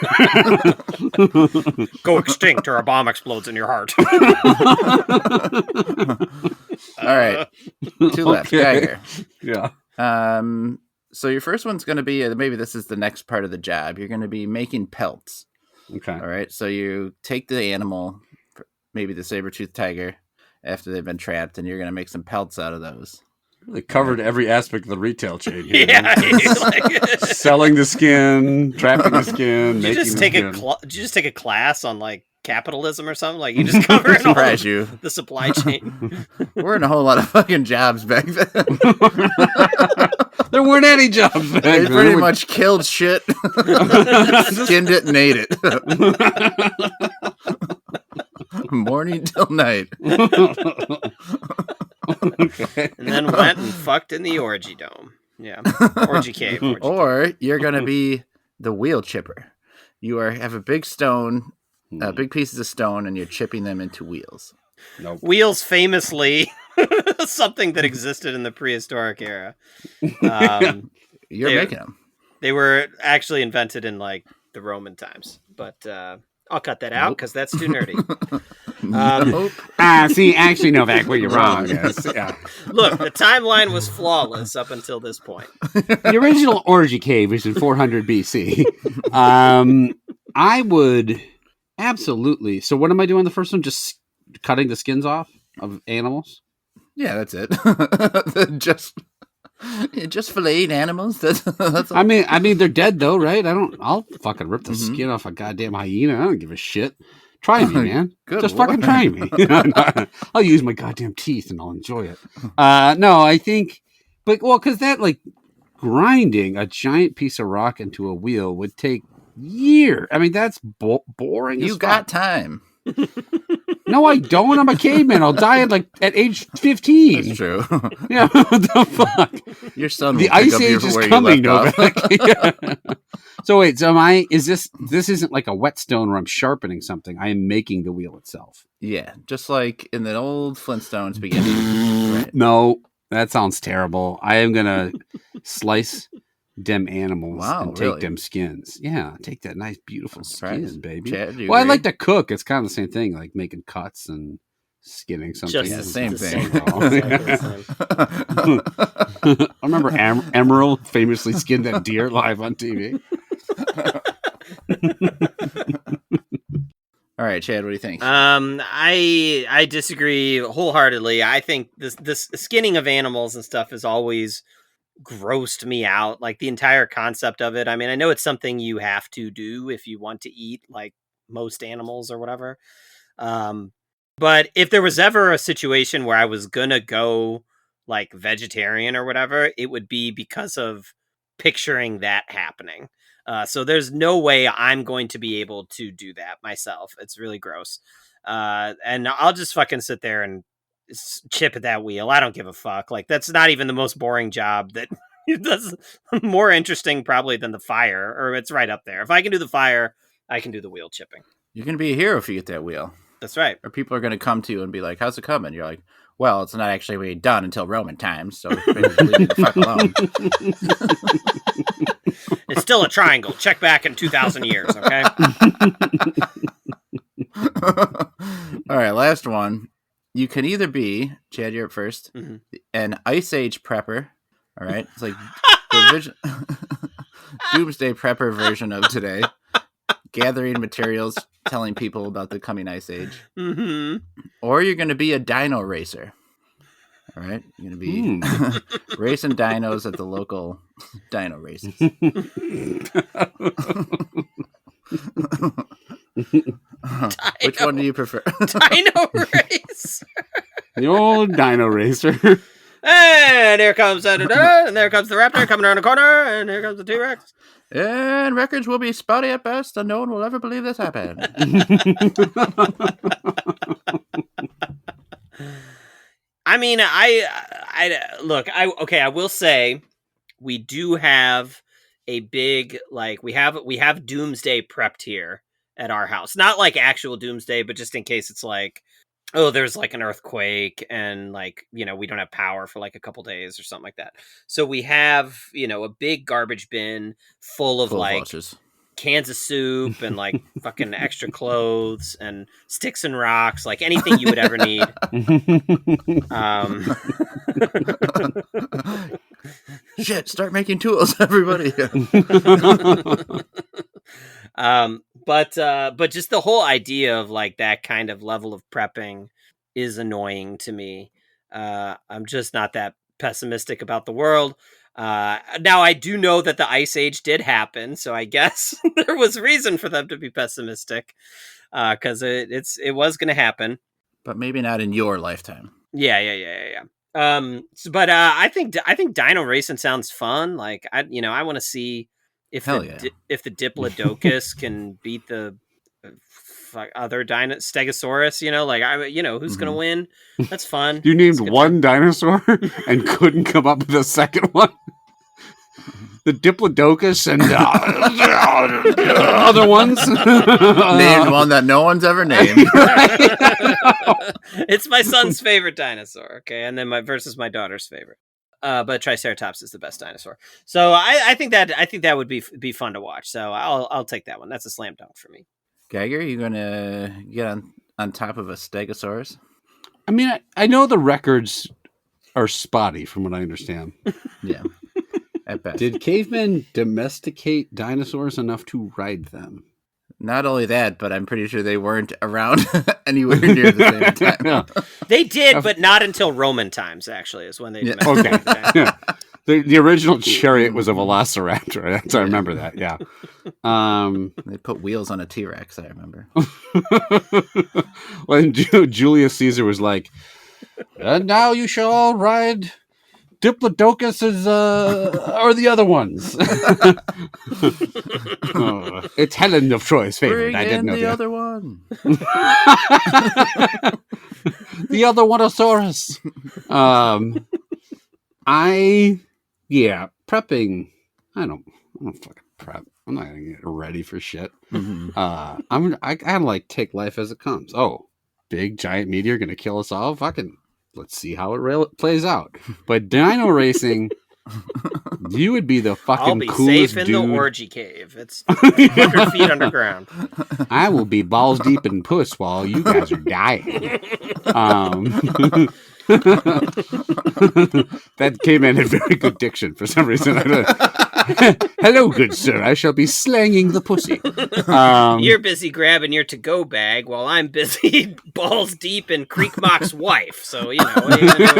Go extinct or a bomb explodes in your heart. All right. Two left. Geiger. Yeah. So your first one's going to be, maybe this is the next part of the job. You're going to be making pelts. Okay. All right. So you take the animal, maybe the saber-toothed tiger, after they've been trapped, and you're going to make some pelts out of those. Really covered every aspect of the retail chain here. Yeah. Selling the skin, trapping the skin, Did you just take a class on like capitalism or something? Like you just cover it the supply chain. We're in a whole lot of fucking jobs back then. There weren't any jobs back then. They pretty much killed shit, skinned it, and ate it. Morning till night. Okay. And then went and fucked in the orgy dome. Yeah. Orgy cave. Or you're going to be the wheel chipper. You have a big stone, big pieces of stone, and you're chipping them into wheels. Nope. Wheels famously something that existed in the prehistoric era. You're making them. They were actually invented in like the Roman times, but I'll cut that out because that's too nerdy. Nope. See, actually, Novak, well, you're wrong. Yes. Yeah. Look, the timeline was flawless up until this point. The original orgy cave was in 400 BC. I would absolutely. So, what am I doing? The first one, just cutting the skins off of animals. Yeah, that's it. just filleting animals. That's all. I mean, they're dead though, right? I'll fucking rip the skin off a goddamn hyena. I don't give a shit. Try me, man. Just fucking try me. I'll use my goddamn teeth and I'll enjoy it. No, I think, because that like grinding a giant piece of rock into a wheel would take years. I mean, that's boring. You got time. No, I don't. I'm a caveman. I'll die at age 15. That's true. Yeah, what the fuck? Your son. The ice age is coming, Novak. Yeah. So wait, this isn't like a whetstone where I'm sharpening something. I am making the wheel itself. Yeah, just like in the old Flintstones beginning. Right. No, that sounds terrible. I am gonna slice them animals and take them skins. Yeah, take that nice, beautiful skin, baby. Chad, I like to cook. It's kind of the same thing, like making cuts and skinning something. Just the same thing. I remember Emerald famously skinned that deer live on TV. All right, Chad, what do you think? I disagree wholeheartedly. I think this skinning of animals and stuff has always grossed me out. Like the entire concept of it. I mean, I know it's something you have to do if you want to eat like most animals or whatever. But if there was ever a situation where I was gonna go like vegetarian or whatever, it would be because of picturing that happening. So there's no way I'm going to be able to do that myself. It's really gross. And I'll just fucking sit there and chip at that wheel. I don't give a fuck. Like that's not even the most boring job. That's more interesting probably than the fire, or it's right up there. If I can do the fire, I can do the wheel chipping. You're going to be a hero if you get that wheel. That's right. Or people are going to come to you and be like, how's it coming? You're like, well, it's not actually really done until Roman times, so leave it the fuck alone. It's still a triangle. Check back in 2,000 years, okay? All right, last one. You can either be, Chad, you're up first, an Ice Age prepper. All right? It's like the Doomsday prepper version of today. Gathering materials, telling people about the coming Ice Age. Mm-hmm. Or you're going to be a dino racer. All right? You're going to be racing dinos at the local dino races. Which one do you prefer? Dino race. The old dino racer. And here comes and there comes the raptor coming around the corner, and here comes the T-Rex. And records will be spotty at best, and no one will ever believe this happened. I mean, I will say we do have a big, like, we have Doomsday prepped here at our house. Not like actual Doomsday, but just in case it's like, oh, there's like an earthquake and like, we don't have power for like a couple days or something like that. So we have, a big garbage bin full of like vultures. Cans of soup and like fucking extra clothes and sticks and rocks, like anything you would ever need. Shit, start making tools, everybody. But just the whole idea of like that kind of level of prepping is annoying to me. I'm just not that pessimistic about the world. Now I do know that the Ice Age did happen, so I guess there was reason for them to be pessimistic, because it was going to happen, but maybe not in your lifetime. Yeah. But I think Dino Racing sounds fun. Like I want to see if the Diplodocus can beat the other Stegosaurus, who's gonna win? That's fun. You named one dinosaur and couldn't come up with a second one. The Diplodocus and other ones. Named one that no one's ever named. It's my son's favorite dinosaur. Okay, and then versus my daughter's favorite. But Triceratops is the best dinosaur. So I think that would be fun to watch. So I'll take that one. That's a slam dunk for me. Geiger, you gonna get on top of a Stegosaurus? I mean, I know the records are spotty from what I understand. Yeah, at best. Did cavemen domesticate dinosaurs enough to ride them? Not only that, but I'm pretty sure they weren't around anywhere near the same time. Yeah. They did, but not until Roman times. Actually, is when they. Yeah. Okay. The original chariot was a velociraptor. I remember that. Yeah. They put wheels on a T-Rex. I remember. When Julius Caesar was like, "And now you shall all ride Diplodocus or the other ones." It's Helen of Troy's favorite. Bring I didn't know the that. other one. The other oneosaurus. Prepping. I don't fucking prep. I'm not gonna get ready for shit. Mm-hmm. I kind of like take life as it comes. Oh, big giant meteor gonna kill us all. Fucking let's see how it plays out. But dino racing, you would be the fucking I'll be coolest safe in dude. the orgy cave. It's 100 feet underground. I will be balls deep in puss while you guys are dying. That came in a very good diction for some reason. Hello, good sir. I shall be slanging the pussy. You're busy grabbing your to-go bag while I'm busy balls deep in Creekmock's wife. So, what are you going to do with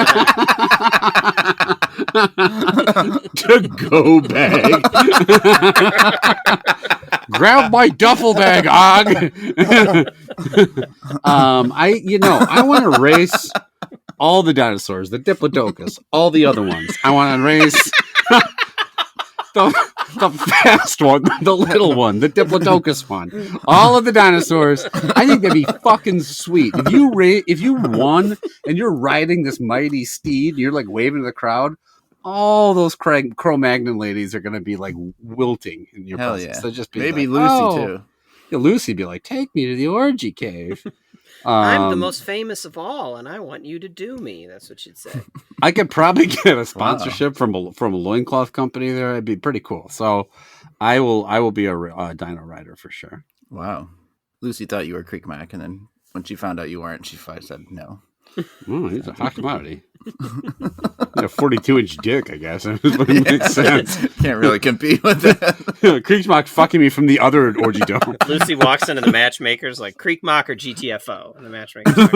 that? To-go bag. Grab my duffel bag, Og. I want to race all the dinosaurs, the Diplodocus, all the other ones. I want to race the fast one, the little one, the Diplodocus one, all of the dinosaurs. I think that'd be fucking sweet. If you won and you're riding this mighty steed, and you're like waving to the crowd. All those Cro-Magnon ladies are going to be like wilting in your Hell presence. yeah. They'll just be Maybe like, Lucy too. Yeah, Lucy be like, take me to the orgy cave. I'm the most famous of all, and I want you to do me. That's what she'd say. I could probably get a sponsorship from a loincloth company there. It'd be pretty cool. So I will be a dino rider for sure. Wow. Lucy thought you were Creekmack, and then when she found out you weren't, she finally said no. Oh, he's a hot commodity. A 42-inch dick, I guess. It makes sense. Can't really compete with that. Creekmock fucking me from the other orgy dome. Lucy walks into the matchmakers like Creekmock or GTFO, and the matchmaker's like,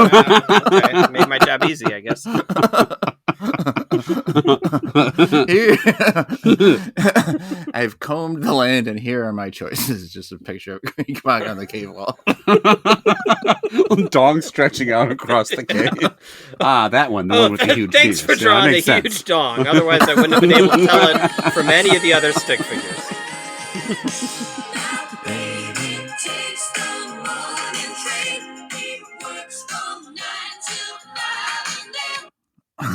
okay, made my job easy, I guess. I've combed the land, and here are my choices. Just a picture of Creekmock on the cave wall. Dong stretching out across the cave. That one, the one with the huge thanks penis. for drawing the sense. huge dong. Otherwise, I wouldn't have been able to tell it from any of the other stick figures.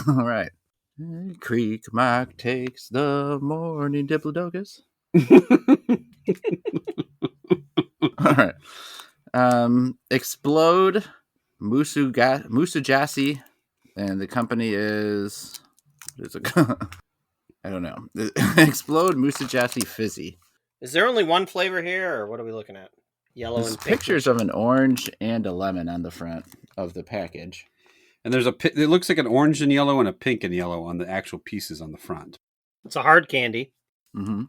All right. Creekmock takes the morning Diplodocus. All right. X-Plode Musujacy, and the company is I don't know. X-Plode Musujacy Fizzy. Is there only one flavor here, or what are we looking at? Yellow There's and pink. pictures of an orange and a lemon on the front of the package. And there's it looks like an orange and yellow and a pink and yellow on the actual pieces on the front. It's a hard candy. Mm-hmm.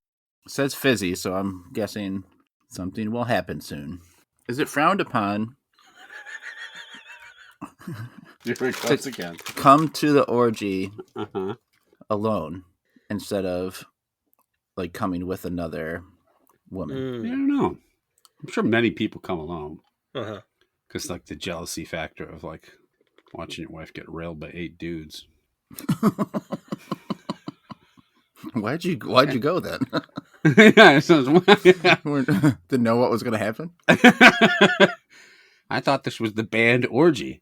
It says fizzy, so I'm guessing something will happen soon. Is it frowned upon again. come to the orgy alone instead of like coming with another woman? I don't know. I'm sure many people come alone. Uh-huh. Because like the jealousy factor of like watching your wife get railed by 8 dudes. Why'd you go then? Yeah, Didn't know what was going to happen. I thought this was the band orgy.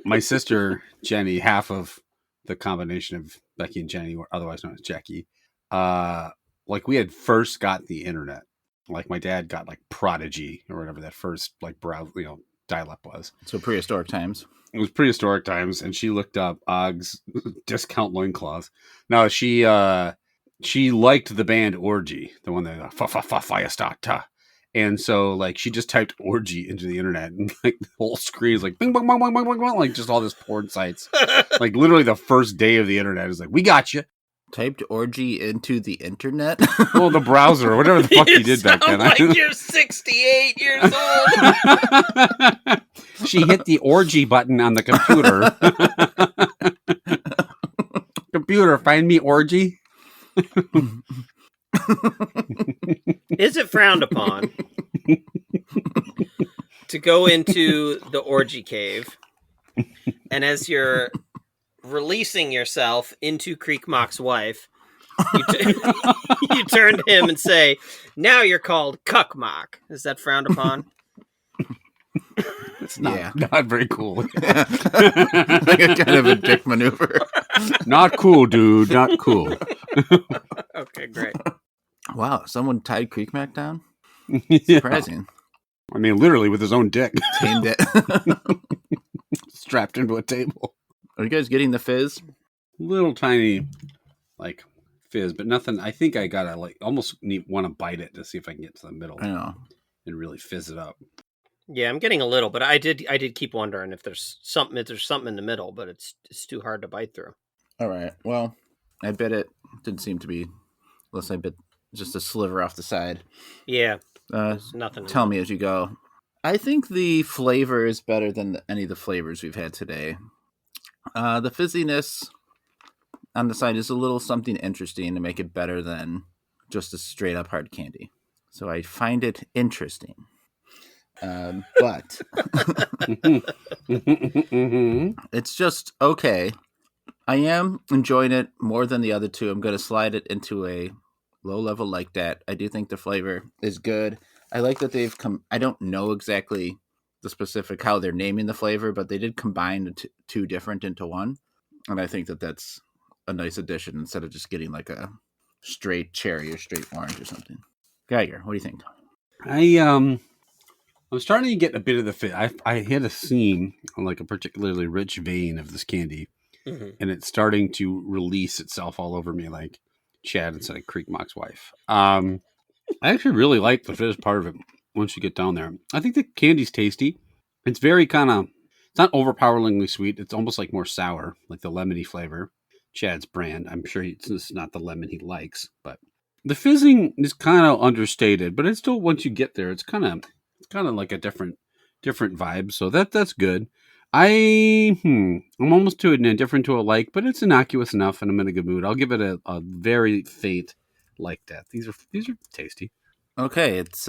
My sister Jenny, half of the combination of Becky and Jenny, or otherwise known as Jackie, like we had first got the internet. Like my dad got like Prodigy or whatever that first like browse, dial-up was. So prehistoric times. It was prehistoric times, and she looked up Ogg's discount loincloths. Now she liked the band Orgy, the one that Firestarter. And so like she just typed orgy into the internet, and like the whole screen is like bing bong bong bong bong bong, like just all this porn sites. Like literally the first day of the internet is like, we got you. Typed orgy into the internet. Well, the browser or whatever the fuck you did back then. Like you're 68 years old. She hit the orgy button on the computer. Computer, find me orgy. Is it frowned upon to go into the orgy cave, and as you're releasing yourself into Creekmock's wife, you turn to him and say, "Now you're called Cuckmock"? Is that frowned upon? It's not very cool. Like a kind of a dick maneuver. Not cool, dude. Not cool. Okay, great. Wow, someone tied Creekmack down? Yeah. Surprising. I mean, literally with his own dick. Tamed it. Strapped into a table. Are you guys getting the fizz? Little tiny, like, fizz, but nothing. I think I gotta, like, almost want to bite it to see if I can get to the middle. I know. And really fizz it up. Yeah, I'm getting a little, but I did keep wondering if there's something in the middle, but it's too hard to bite through. All right. Well, I bit it. Didn't seem to be, unless I bit just a sliver off the side. Yeah. Nothing. Tell me as you go. I think the flavor is better than any of the flavors we've had today. The fizziness on the side is a little something interesting to make it better than just a straight up hard candy. So I find it interesting. But it's just okay. I am enjoying it more than the other two. I'm going to slide it into a low level like that. I do think the flavor is good. I like that they've come. I don't know exactly the specific how they're naming the flavor, but they did combine the two different into one. And I think that that's a nice addition instead of just getting like a straight cherry or straight orange or something. Geiger, what do you think? I'm starting to get a bit of the fit. I hit a seam on like a particularly rich vein of this candy, and it's starting to release itself all over me like Chad instead of Creekmock's wife. I actually really like the fizz part of it once you get down there. I think the candy's tasty. It's very it's not overpoweringly sweet. It's almost like more sour, like the lemony flavor. Chad's brand. I'm sure it's not the lemon he likes, but the fizzing is kind of understated, but it's still, once you get there, it's kind of like a different vibe. So that's good. I'm almost to an indifferent to a like, but it's innocuous enough, and I'm in a good mood. I'll give it a very faint like that. These are tasty. Okay, it's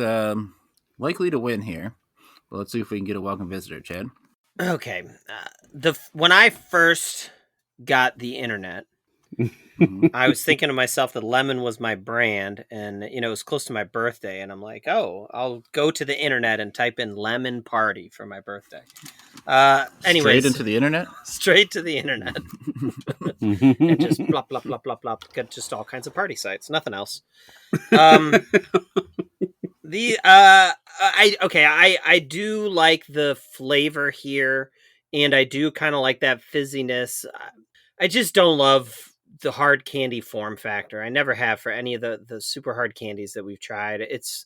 likely to win here. But let's see if we can get a welcome visitor, Chad. Okay, when I first got the internet, I was thinking to myself that lemon was my brand, and it was close to my birthday, and I'm like, oh, I'll go to the internet and type in lemon party for my birthday. Anyways, straight into the internet? Straight to the internet. And just blop, blop, blop, blop, blop. Got just all kinds of party sites. Nothing else. I do like the flavor here, and I do kind of like that fizziness. I just don't love the hard candy form factor. I never have for any of the super hard candies that we've tried. It's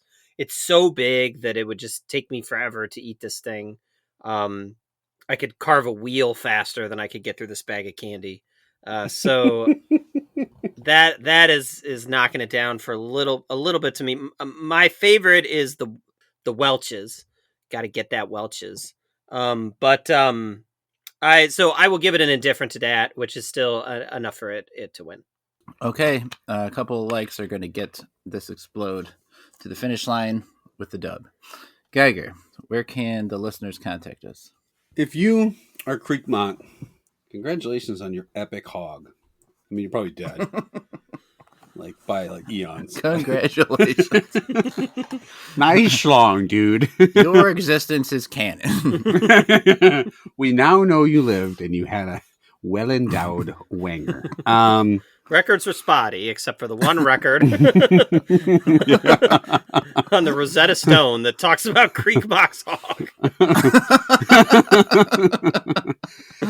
so big that it would just take me forever to eat this thing. I could carve a wheel faster than I could get through this bag of candy. So that is knocking it down for a little bit to me. My favorite is the Welch's. Got to get that Welch's. I will give it an indifferent to that, which is still enough for it to win. Okay, a couple of likes are going to get this X-Plode to the finish line with the dub. Geiger, where can the listeners contact us? If you are Creekmock, congratulations on your epic hog. I mean, you're probably dead. like by like eons. Congratulations. Nice long, dude. Your existence is canon. We now know you lived and you had a well-endowed wanger. Records were spotty, except for the one record on the Rosetta Stone that talks about Creek Box Hog.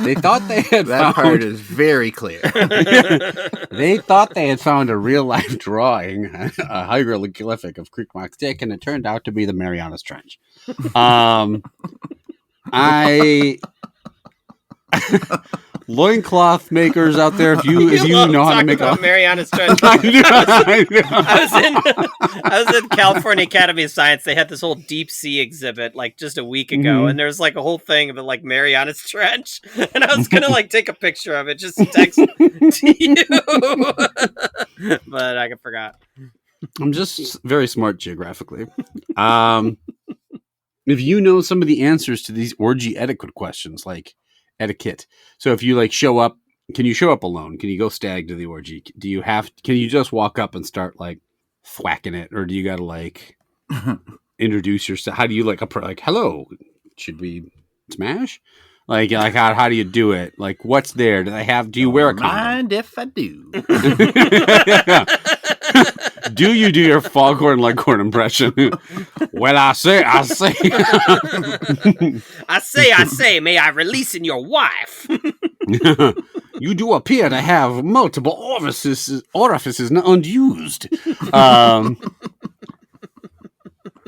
They thought they had That part is very clear. They thought they had found a real-life drawing, a hieroglyphic of Creek Box dick, and it turned out to be the Marianas Trench. Loincloth makers out there, if you know how to make a Marianas Trench. I was in California Academy of Science. They had this whole deep sea exhibit like just a week ago, and there's like a whole thing about like Marianas Trench, and I was gonna like take a picture of it just to text to you, but I forgot. I'm just very smart geographically. If you know some of the answers to these orgy etiquette questions, like etiquette. So if you like show up, can you show up alone? Can you go stag to the orgy? Can you just walk up and start like thwacking it? Or do you got to like introduce yourself? How do you like, hello, should we smash? Like how do you do it? Like what's there? Do you wear a condom? Mind if I do? Do you do your Foghorn Leghorn impression? Well, I say. I say, may I release in your wife? You do appear to have multiple orifices not unused.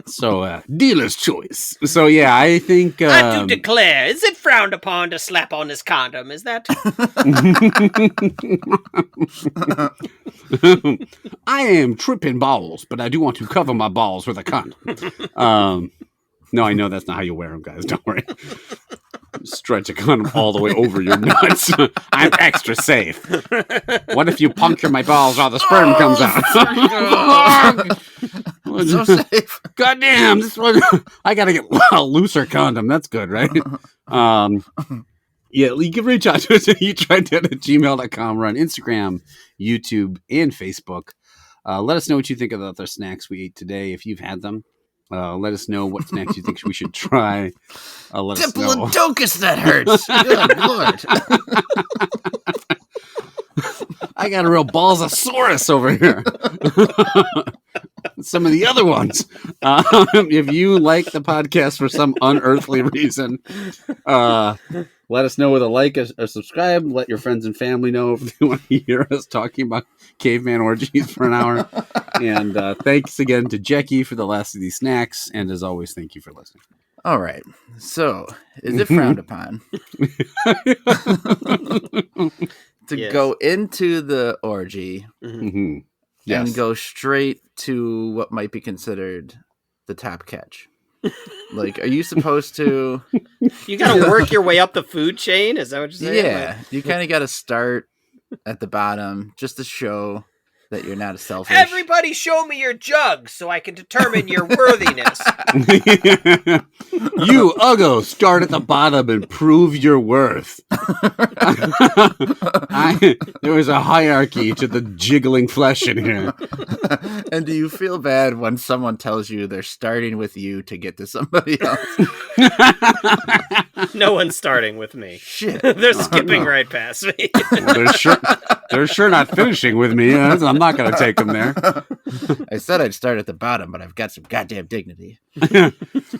So, dealer's choice. So, yeah, I think... I do declare, is it frowned upon to slap on this condom? Is that... I am tripping balls, but I do want to cover my balls with a condom. No, I know that's not how you wear them, guys. Don't worry. Stretch a condom all the way over your nuts. I'm extra safe. What if you puncture my balls while the sperm comes out? So safe. Goddamn, this one. I gotta get a looser condom. That's good, right? Yeah, you can reach out to us at youtrydat@gmail.com. We're on Instagram, YouTube, and Facebook. Let us know what you think about the snacks we ate today, if you've had them. Let us know what snacks you think we should try. Let us know. Diplodocus, that hurts. Good Lord. I got a real Balsasaurus over here. Some of the other ones. If you like the podcast for some unearthly reason, let us know with a like or subscribe. Let your friends and family know if they want to hear us talking about caveman orgies for an hour. And thanks again to Jackie for the last of these snacks. And as always, thank you for listening. All right. So, is it frowned upon to go into the orgy and go straight to what might be considered the top catch? Like, are you supposed to... You gotta work your way up the food chain? Is that what you're saying? Yeah. You kind of got to start at the bottom just to show that you're not a selfish... Everybody show me your jugs so I can determine your worthiness. You, Uggo, start at the bottom and prove your worth. There was a hierarchy to the jiggling flesh in here. And do you feel bad when someone tells you they're starting with you to get to somebody else? No one's starting with me. Shit. They're skipping right past me. Well, they're sure not finishing with me. I'm not going to take them there. I said I'd start at the bottom, but I've got some goddamn dignity.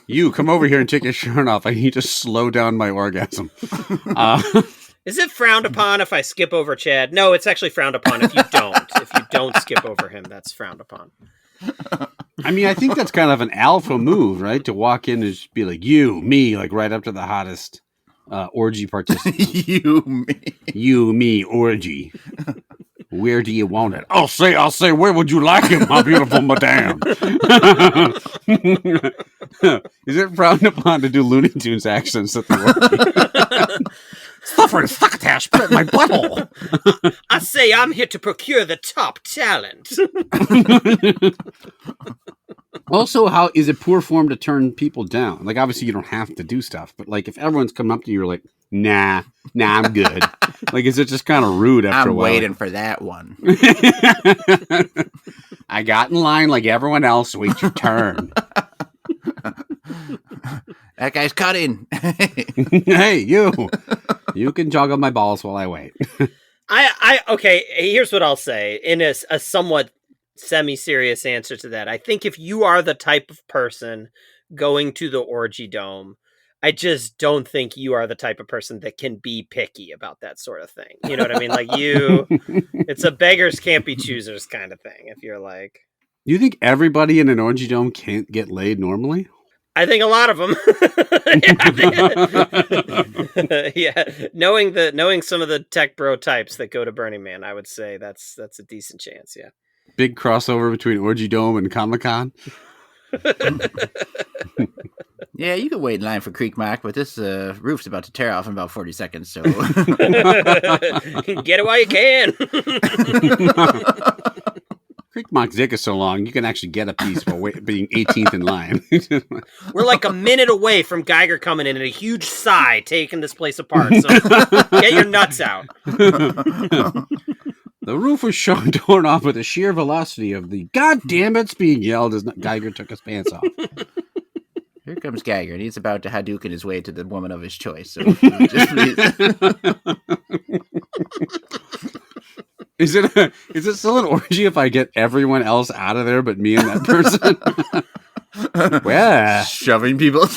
You, come over here and take your shirt off. I need to slow down my orgasm. Is it frowned upon if I skip over Chad? No, it's actually frowned upon if you don't. If you don't skip over him, that's frowned upon. I mean, I think that's kind of an alpha move, right? To walk in and just be like, you, me, like right up to the hottest orgy participant. You, me, orgy. Where do you want it? I'll say, where would you like it, my beautiful madame? Is it frowned upon to do Looney Tunes accents at the orgy? Suffer and succotash, put it in my butthole. I say I'm here to procure the top talent. Also, how is it poor form to turn people down? Like, obviously, you don't have to do stuff, but like, if everyone's coming up to you, you're like, nah, I'm good. Like, is it just kind of rude after a I'm while? waiting for that one. I got in line like everyone else. Wait your turn. That guy's cutting. Hey, you can juggle my balls while I wait. Okay, here's what I'll say in a somewhat semi-serious answer to that. I think if you are the type of person going to the orgy dome, I just don't think you are the type of person that can be picky about that sort of thing. You know what I mean? Like it's a beggars can't be choosers kind of thing. If you're like, You think everybody in an orgy dome can't get laid normally? I think a lot of them. Yeah, knowing some of the tech bro types that go to Burning Man, I would say that's a decent chance. Yeah, Big crossover between orgy dome and Comic-Con. Yeah, you can wait in line for Creek Mac, but this roof's about to tear off in about 40 seconds, so... Get it while you can. Creek Mock's dick is so long, you can actually get a piece while being 18th in line. We're like a minute away from Geiger coming in and a huge sigh taking this place apart, so get your nuts out. The roof was torn off with the sheer velocity of the "God damn it's" being yelled as Geiger took his pants off. Here comes Geiger, and he's about to Hadouken his way to the woman of his choice. So just please. Is it still an orgy if I get everyone else out of there but me and that person? Well, Shoving people.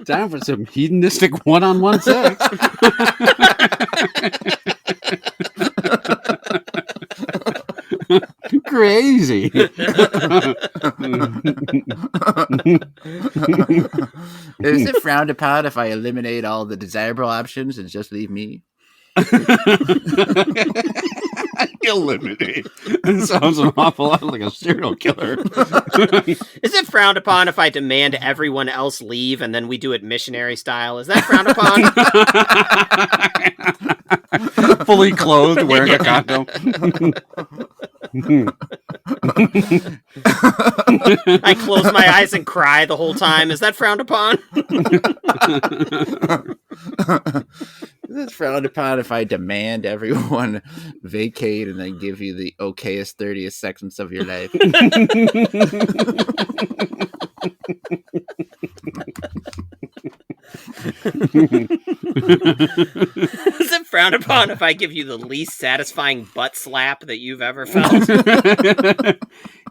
time for some hedonistic one-on-one sex. Crazy. Is it frowned upon if I eliminate all the desirable options and just leave me? Eliminate. That sounds an awful lot like a serial killer. Is it frowned upon if I demand everyone else leave and then we do it missionary style? Is that frowned upon? Fully clothed, wearing a condom. I close my eyes and cry the whole time. Is that frowned upon? Is it frowned upon if I demand everyone vacate and then give you the okayest 30th seconds of your life? Is it frowned upon if I give you the least satisfying butt slap that you've ever felt?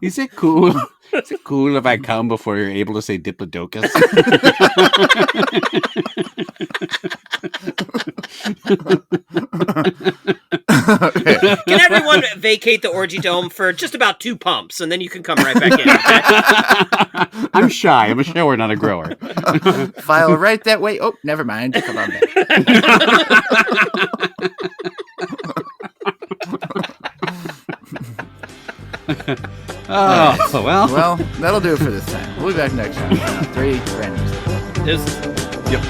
Is it cool? Is it cool if I come before you're able to say Diplodocus? Can everyone vacate the orgy dome for just about 2 pumps, and then you can come right back in, okay? I'm shy. I'm a shower, not a grower. File right that way. Oh, never mind. Come on back. Oh, well. Well, that'll do it for this time. We'll be back next time. 3 randoms. There's... Yep.